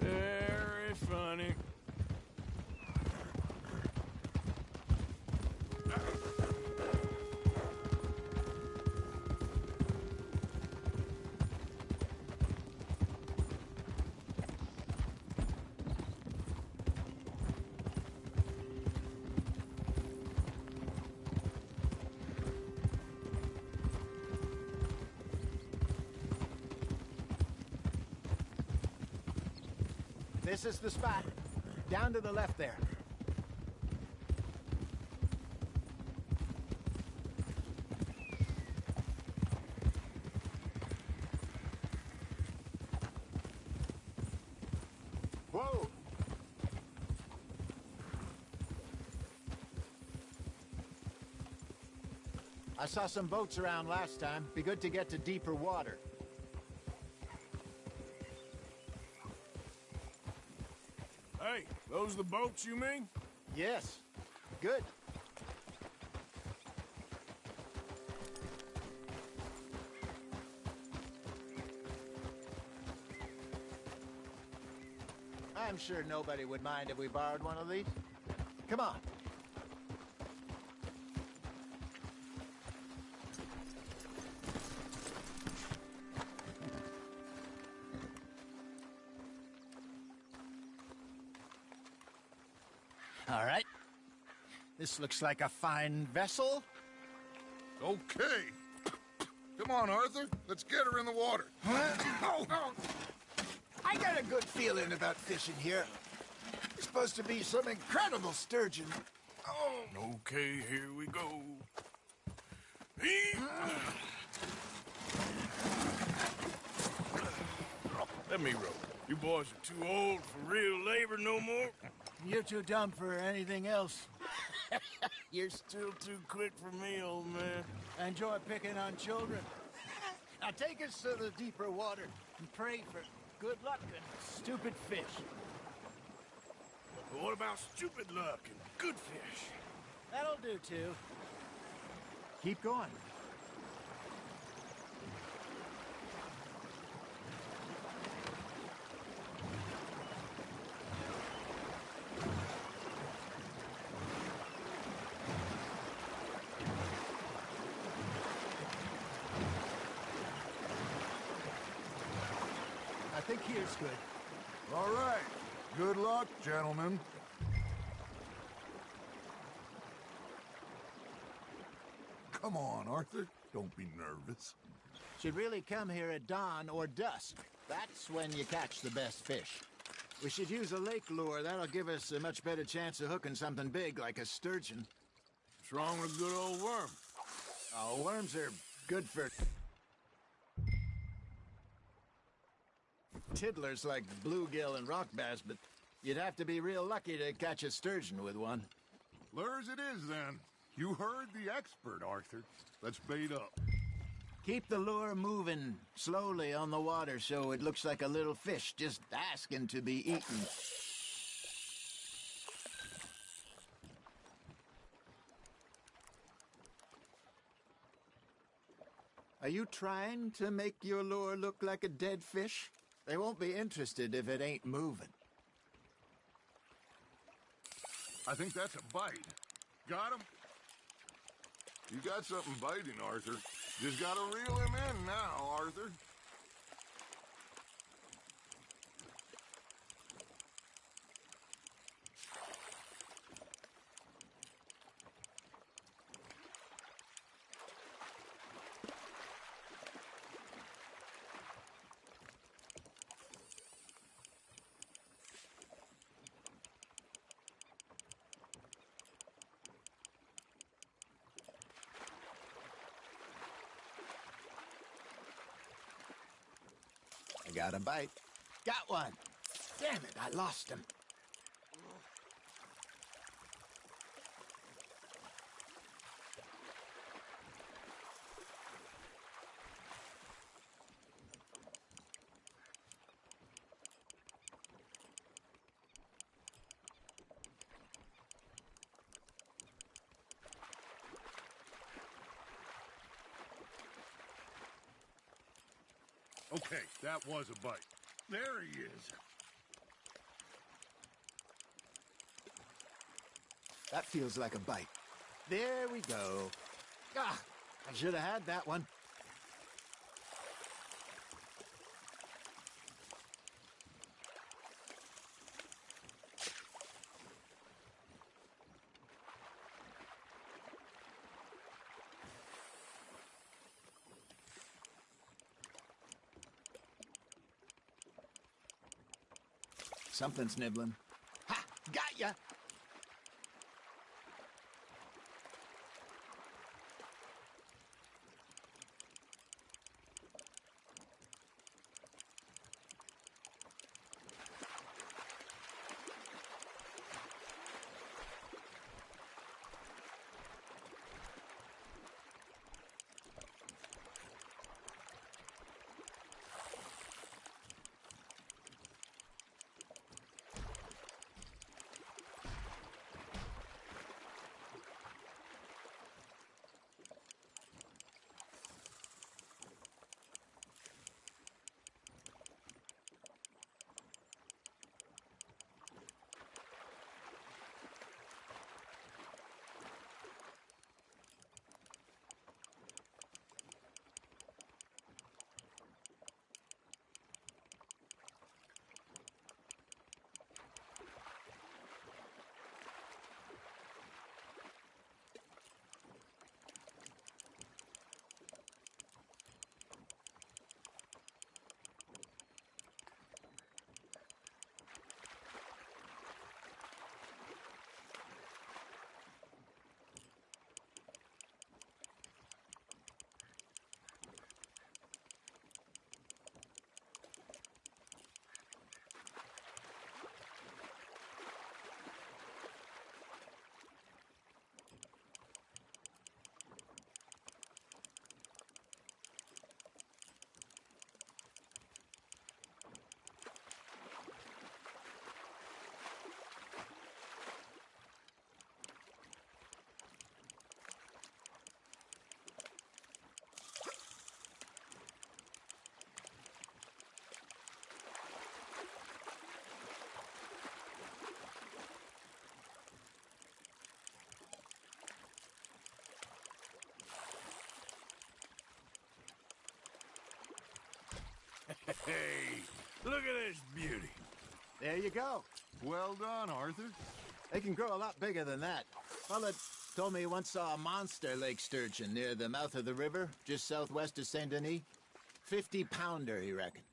Very funny. This is the spot. Down to the left there. Whoa! I saw some boats around last time. Be good to get to deeper water. Hey, those the boats you mean? Yes. Good. I'm sure nobody would mind if we borrowed one of these. Come on. All right. This looks like a fine vessel. Okay. Come on, Arthur. Let's get her in the water. Oh. I got a good feeling about fishing here. It's supposed to be some incredible sturgeon. Oh. Okay, here we go. Let me row. You boys are too old for real labor no more. You're too dumb for anything else. You're still too quick for me, old man. I enjoy picking on children. Now take us to the deeper water and pray for good luck and stupid fish. But what about stupid luck and good fish? That'll do, too. Keep going. I think here's good. All right. Good luck, gentlemen. Come on, Arthur. Don't be nervous. Should really come here at dawn or dusk. That's when you catch the best fish. We should use a lake lure. That'll give us a much better chance of hooking something big like a sturgeon. What's wrong with a good old worm? Oh, worms are good for tiddlers like bluegill and rock bass, but you'd have to be real lucky to catch a sturgeon with one. Lures it is, then. You heard the expert, Arthur. Let's bait up. Keep the lure moving slowly on the water so it looks like a little fish just asking to be eaten. Are you trying to make your lure look like a dead fish? They won't be interested if it ain't moving. I think that's a bite. Got him? You got something biting, Arthur. Just gotta reel him in now, Arthur. I got a bite. Got one. Damn it, I lost him. Okay, that was a bite. There he is. That feels like a bite. There we go. Ah, I should have had that one. Something's nibbling. Ha! Got ya! at this beauty. There you go. Well done, Arthur. They can grow a lot bigger than that. Fella told me he once saw a monster lake sturgeon near the mouth of the river, just southwest of Saint Denis. 50-pounder, he reckoned.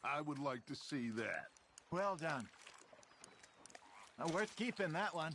I would like to see that. Well done. Worth keeping, that one.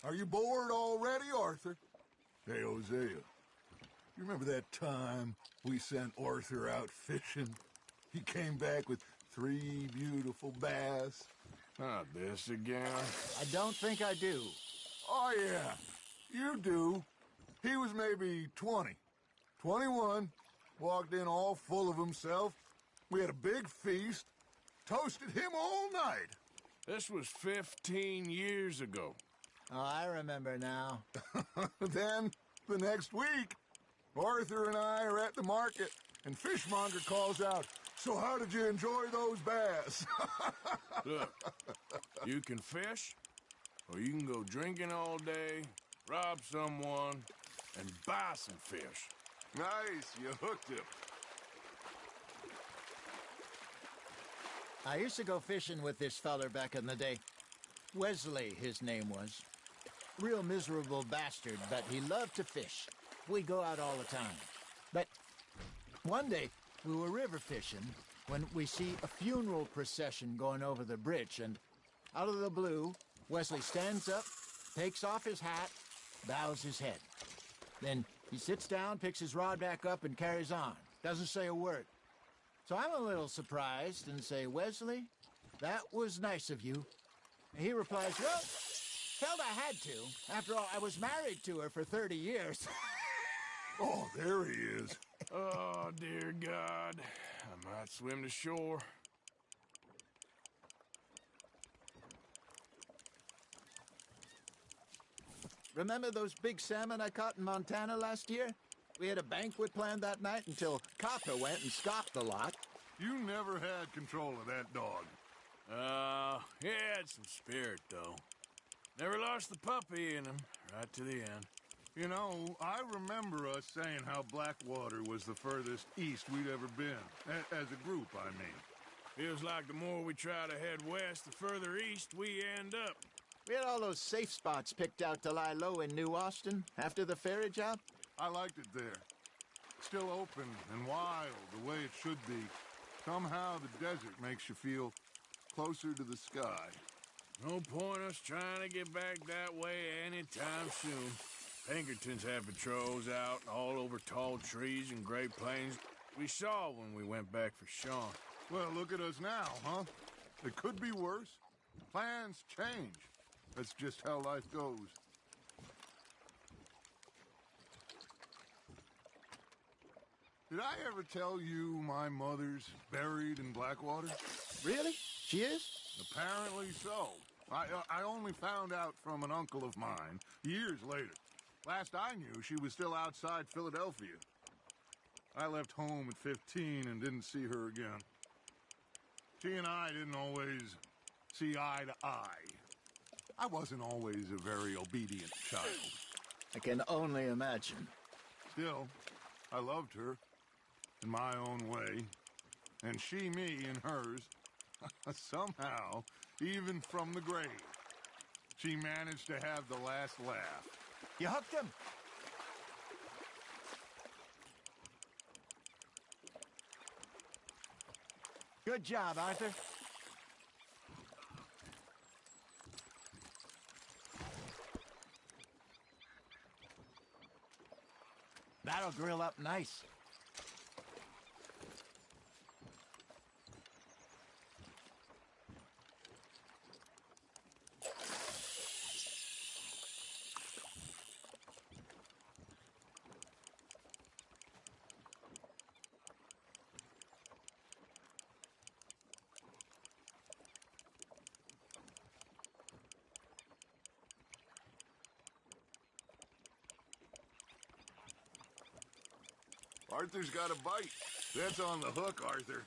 Are you bored already, Arthur? Hey, Hosea, you remember that time we sent Arthur out fishing? He came back with 3 beautiful bass. Not this again. I don't think I do. Oh, yeah, you do. He was maybe 20, 21, walked in all full of himself. We had a big feast, toasted him all night. This was 15 years ago. Oh, I remember now. Then, the next week, Arthur and I are at the market, and Fishmonger calls out, "So how did you enjoy those bass?" Look, you can fish, or you can go drinking all day, rob someone, and buy some fish. Nice, you hooked him. I used to go fishing with this feller back in the day. Wesley, his name was. Real miserable bastard, but he loved to fish. We'd go out all the time. But one day, we were river fishing when we see a funeral procession going over the bridge, and out of the blue, Wesley stands up, takes off his hat, bows his head. Then he sits down, picks his rod back up, and carries on. Doesn't say a word. So I'm a little surprised and say, "Wesley, that was nice of you." And he replies, "Well, felt I had to. After all, I was married to her for 30 years. Oh, there he is. Oh, dear God. I might swim to shore. Remember those big salmon I caught in Montana last year? We had a banquet planned that night until Copper went and scoffed the lot. You never had control of that dog. He had some spirit, though. Never lost the puppy in him, right to the end. You know, I remember us saying how Blackwater was the furthest east we'd ever been. As a group, I mean. Feels like the more we try to head west, the further east we end up. We had all those safe spots picked out to lie low in New Austin after the ferry job. I liked it there. Still open and wild, the way it should be. Somehow the desert makes you feel closer to the sky. No point us trying to get back that way anytime soon. Pinkertons have patrols out all over tall trees and Great Plains. We saw when we went back for Sean. Well, look at us now, huh? It could be worse. Plans change. That's just how life goes. Did I ever tell you my mother's buried in Blackwater? Really? She is? Apparently so. I only found out from an uncle of mine years later. Last I knew, she was still outside Philadelphia. I left home at 15 and didn't see her again. She and I didn't always see eye to eye. I wasn't always a very obedient child. I can only imagine. Still, I loved her in my own way, and she me in hers. Somehow, even from the grave, she managed to have the last laugh. You hooked him? Good job, Arthur. That'll grill up nice. Arthur's got a bite. That's on the hook, Arthur.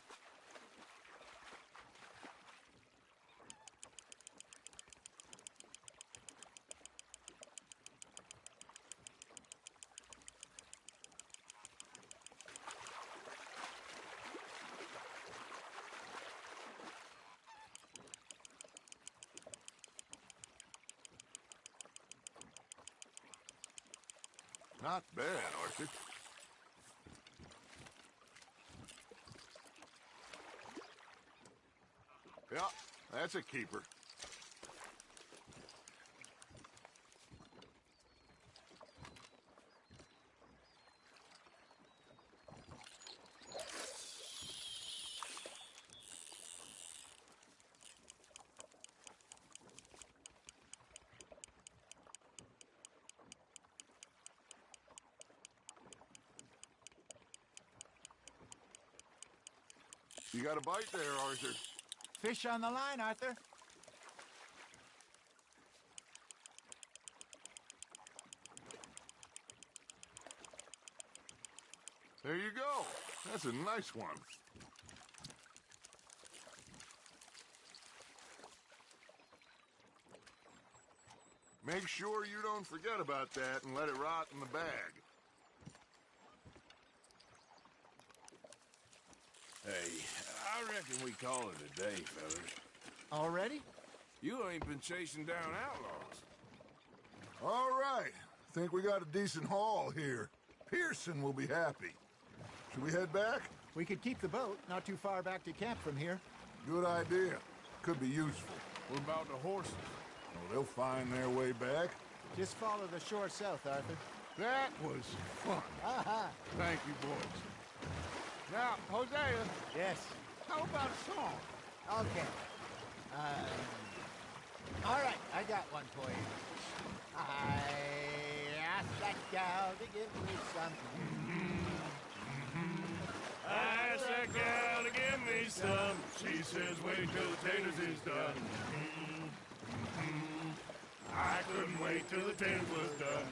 Not bad, Arthur. Yeah, that's a keeper. You got a bite there, Arthur. Fish on the line, Arthur. There you go. That's a nice one. Make sure you don't forget about that and let it rot in the bag. Hey, I reckon we call it a day, fellas. Already? You ain't been chasing down outlaws. All right. Think we got a decent haul here. Pearson will be happy. Should we head back? We could keep the boat not too far back to camp from here. Good idea. Could be useful. What about the horses? Oh, they'll find their way back. Just follow the shore south, Arthur. That was fun. Thank you, boys. Now, Hosea. Yes. How about a song? Okay. All right, I got one for you. I asked that gal to give me some. I asked that gal to give me some. She says, wait till the taters is done. I couldn't wait till the taters was done.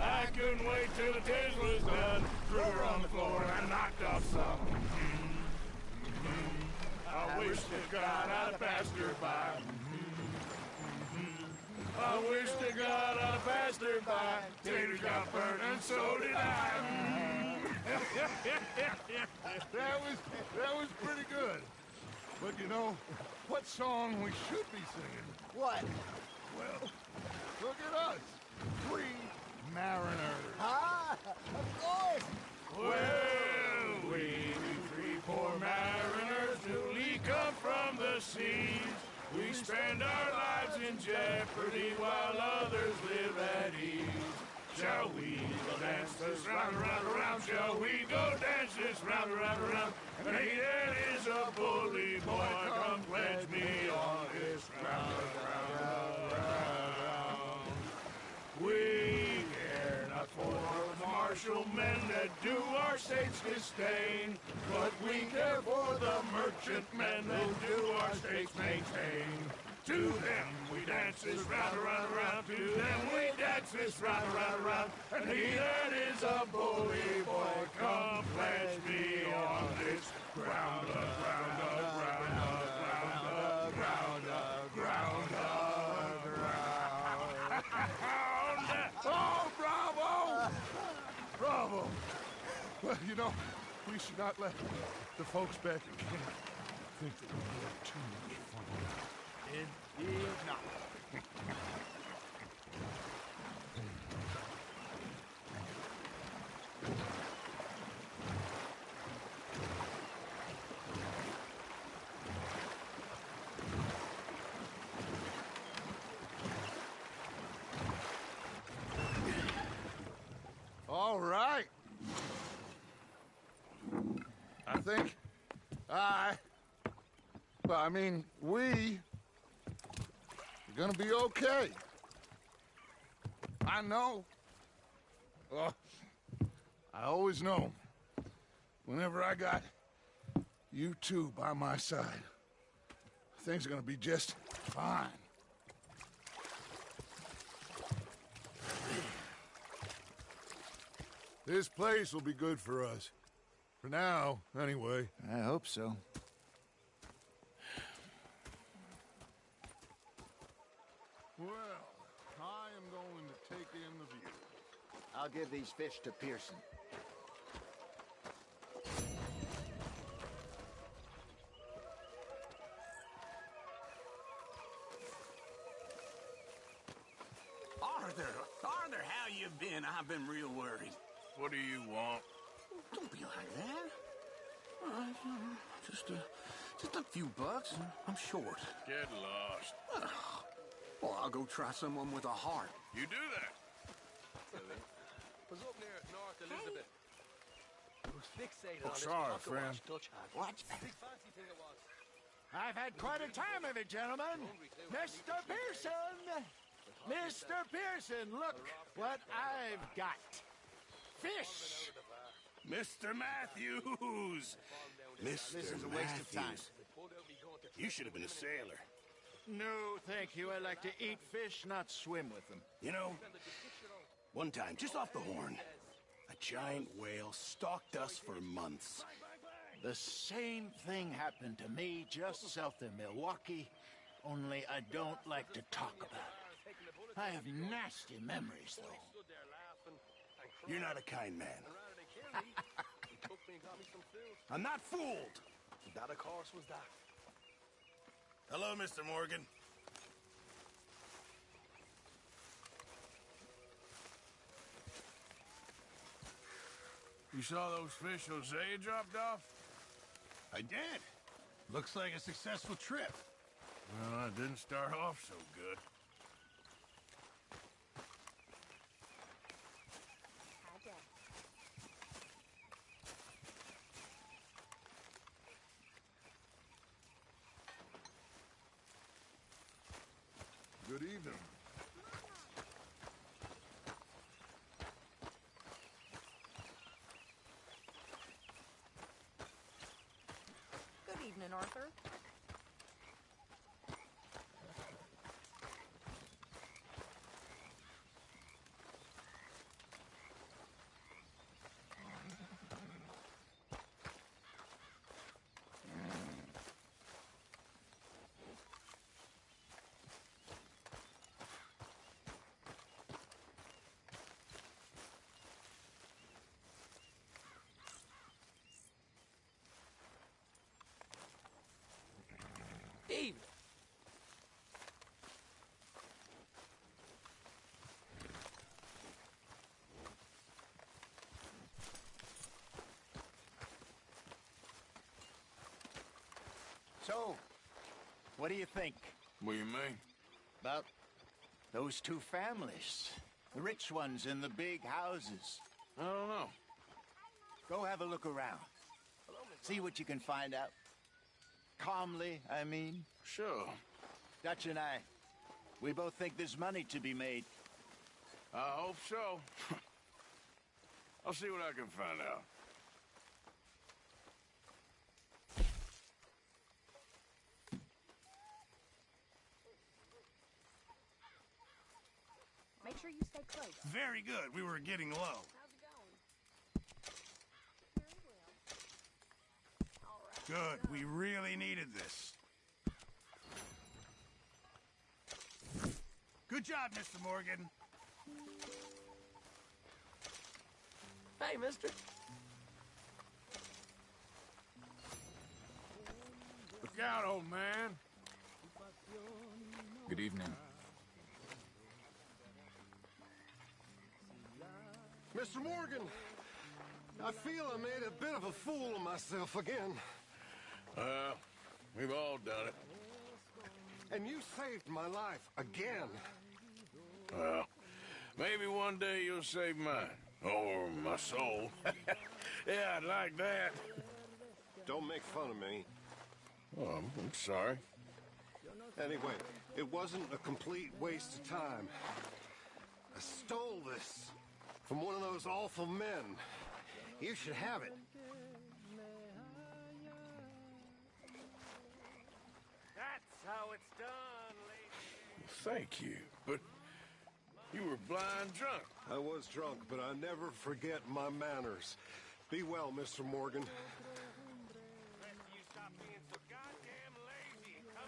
I couldn't wait till the taters was done. Threw her on the floor and I knocked off some. I wish to God I'd passed her by. I wish to God I'd passed her by. Taters got burnt and so did I. That was pretty good. But you know, what song we should be singing? What? Well, look at us. 3 mariners. Ah, of course. Well, we 3 poor mariners newly come from the seas. We spend our lives in jeopardy while others live at ease. Shall we go dance this round, round, around? Shall we go dance this round, round, around? And he that is a bully boy, come pledge me on this round, round, round. We care not for the martial men that do our states disdain, but we care for the merchant men that do our states maintain. To them we dance this round, around, around. To them we dance this round, around, around. And he that is a bully boy, come pledge me on this ground up, ground up, ground up, ground up, ground up, ground up, ground up. Oh, bravo! Bravo! Well, you know, we should not let the folks back at camp think that we had too much fun. Indeed not. think we're gonna be okay. I know. Well, I always know. Whenever I got you two by my side, things are gonna be just fine. This place will be good for us. For now, anyway. I hope so. Well, I am going to take in the view. I'll give these fish to Pearson. Arthur, how you been? I've been real worried. What do you want? Don't be like that. Just a few bucks. I'm short. Get lost. Well, I'll go try someone with a heart. You do that. Was up near North Elizabeth. Was fixated on sorry, this friend. What? Big fancy thing it was. I've had quite a time of it, gentlemen. Mr. Pearson! Mr. Pearson, look what I've got. Fish! Mr. Matthews! Mr. This is a waste of time. You should have been a sailor. No, thank you. I like to eat fish, not swim with them. You know, one time, just off the horn, a giant whale stalked us for months. The same thing happened to me just south of Milwaukee, only I don't like to talk about it. I have nasty memories, though. You're not a kind man. I'm not fooled. That, of course, was that. Hello, Mr. Morgan. You saw those fish Hosea dropped off? I did. Looks like a successful trip. Well, it didn't start off so good. Good evening. Good evening, Arthur. Evening. So, what do you think What do you mean? about those two families? The rich ones in the big houses. I don't know. Go have a look around. See what you can find out. Calmly, I mean. Sure. Dutch and I, we both think there's money to be made. I hope so. I'll see what I can find out. Make sure you stay close. Very good. We were getting low. How's it going? Very well. All right. Good. We really needed this. Good job, Mr. Morgan. Hey, mister. Look out, old man. Good evening. Mr. Morgan, I feel I made a bit of a fool of myself again. We've all done it. And you saved my life again. Well, maybe one day you'll save mine. Or my soul. Yeah, I'd like that. Don't make fun of me. Oh, I'm sorry. Anyway, it wasn't a complete waste of time. I stole this from one of those awful men. You should have it. That's how it's done, lady. Thank you, but you were blind drunk. I was drunk, but I never forget my manners. Be well, Mr. Morgan.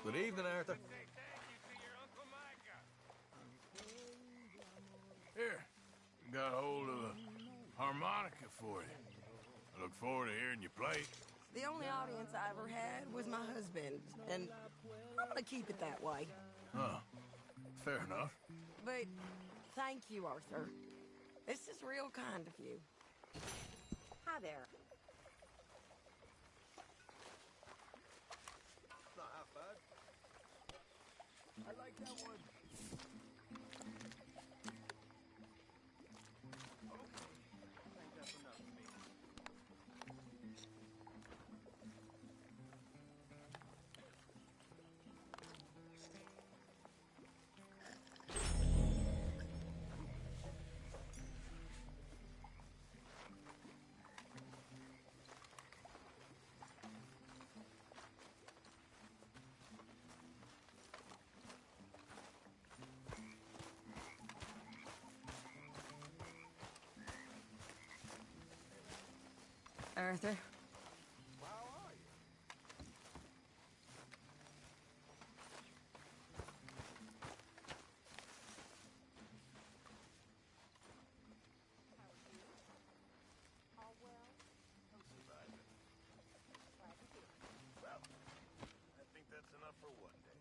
Good evening, Arthur. Here, got hold of a harmonica for you. I look forward to hearing you play. The only audience I ever had was my husband, and I'm gonna keep it that way. Huh. Fair enough. But thank you, Arthur. This is real kind of you. Hi there. Not half bad. I like that one. Arthur? Well, I think that's enough for one day.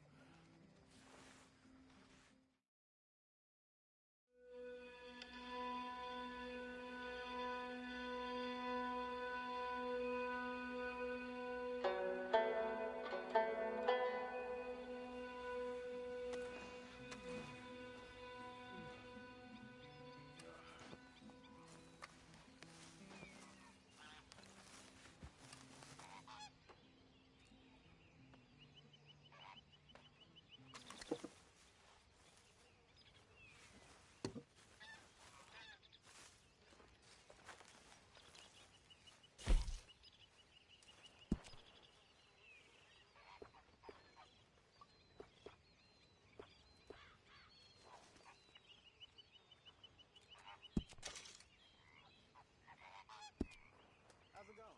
How's it going?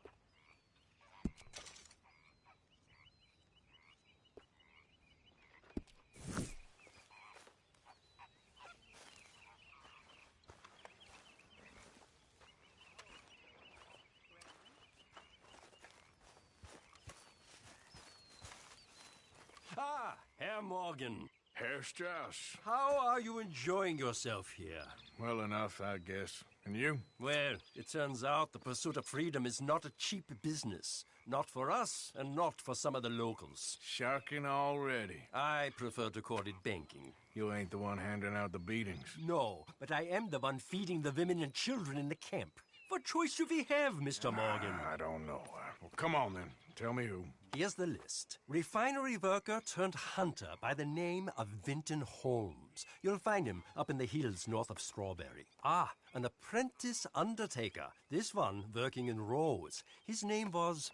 Ah, Herr Morgan. Herr Strauss. How are you enjoying yourself here? Well enough, I guess. And you? Well, it turns out the pursuit of freedom is not a cheap business. Not for us, and not for some of the locals. Sharking already. I prefer to call it banking. You ain't the one handing out the beatings. No, but I am the one feeding the women and children in the camp. What choice do we have, Mr. Morgan? I don't know. Well, come on then. Tell me who. Here's the list. Refinery worker turned hunter by the name of Vinton Holmes. You'll find him up in the hills north of Strawberry. Ah, an apprentice undertaker. This one working in Rose. His name was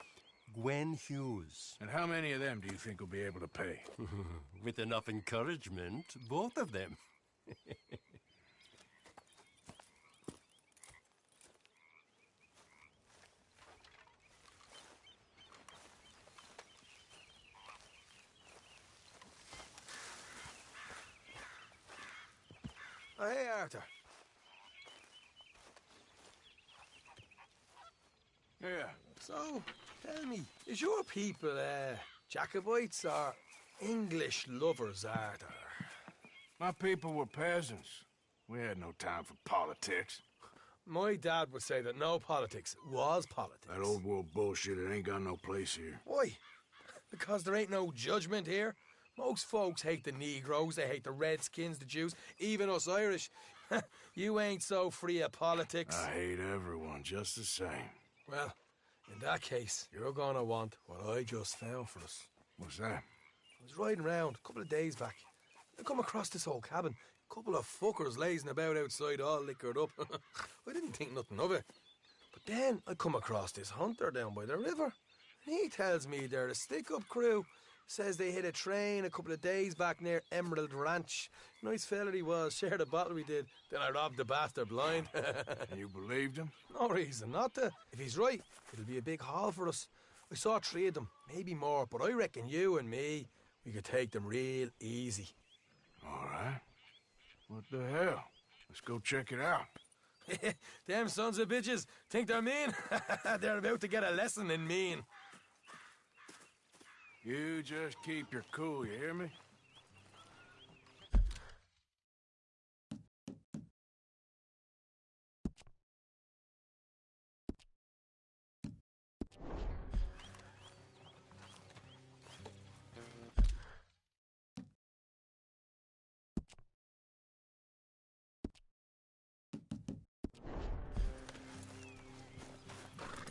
Gwen Hughes. And how many of them do you think will be able to pay? With enough encouragement, both of them. Oh, hey, Arthur. Yeah. So, tell me, is your people, Jacobites or English lovers, Arthur? My people were peasants. We had no time for politics. My dad would say that no politics was politics. That old world bullshit, it ain't got no place here. Why? Because there ain't no judgment here. Most folks hate the Negroes, they hate the Redskins, the Jews, even us Irish. You ain't so free of politics. I hate everyone just the same. Well, In that case, you're gonna want what I just found for us. What's that? I was riding around a couple of days back. I come across this old cabin. A couple of fuckers lazing about outside all liquored up. I didn't think nothing of it. But then I come across this hunter down by the river. And he tells me they're a stick-up crew. Says they hit a train a couple of days back near Emerald Ranch. Nice fella he was, shared a bottle we did. Then I robbed the bastard blind. You believed him? No reason not to. If he's right, it'll be a big haul for us. I saw 3 of them, maybe more, but I reckon you and me, we could take them real easy. All right. What the hell? Let's go check it out. Them sons of bitches think they're mean? They're about to get a lesson in mean. You just keep your cool, you hear me?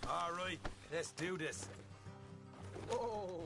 All right, let's do this. Whoa.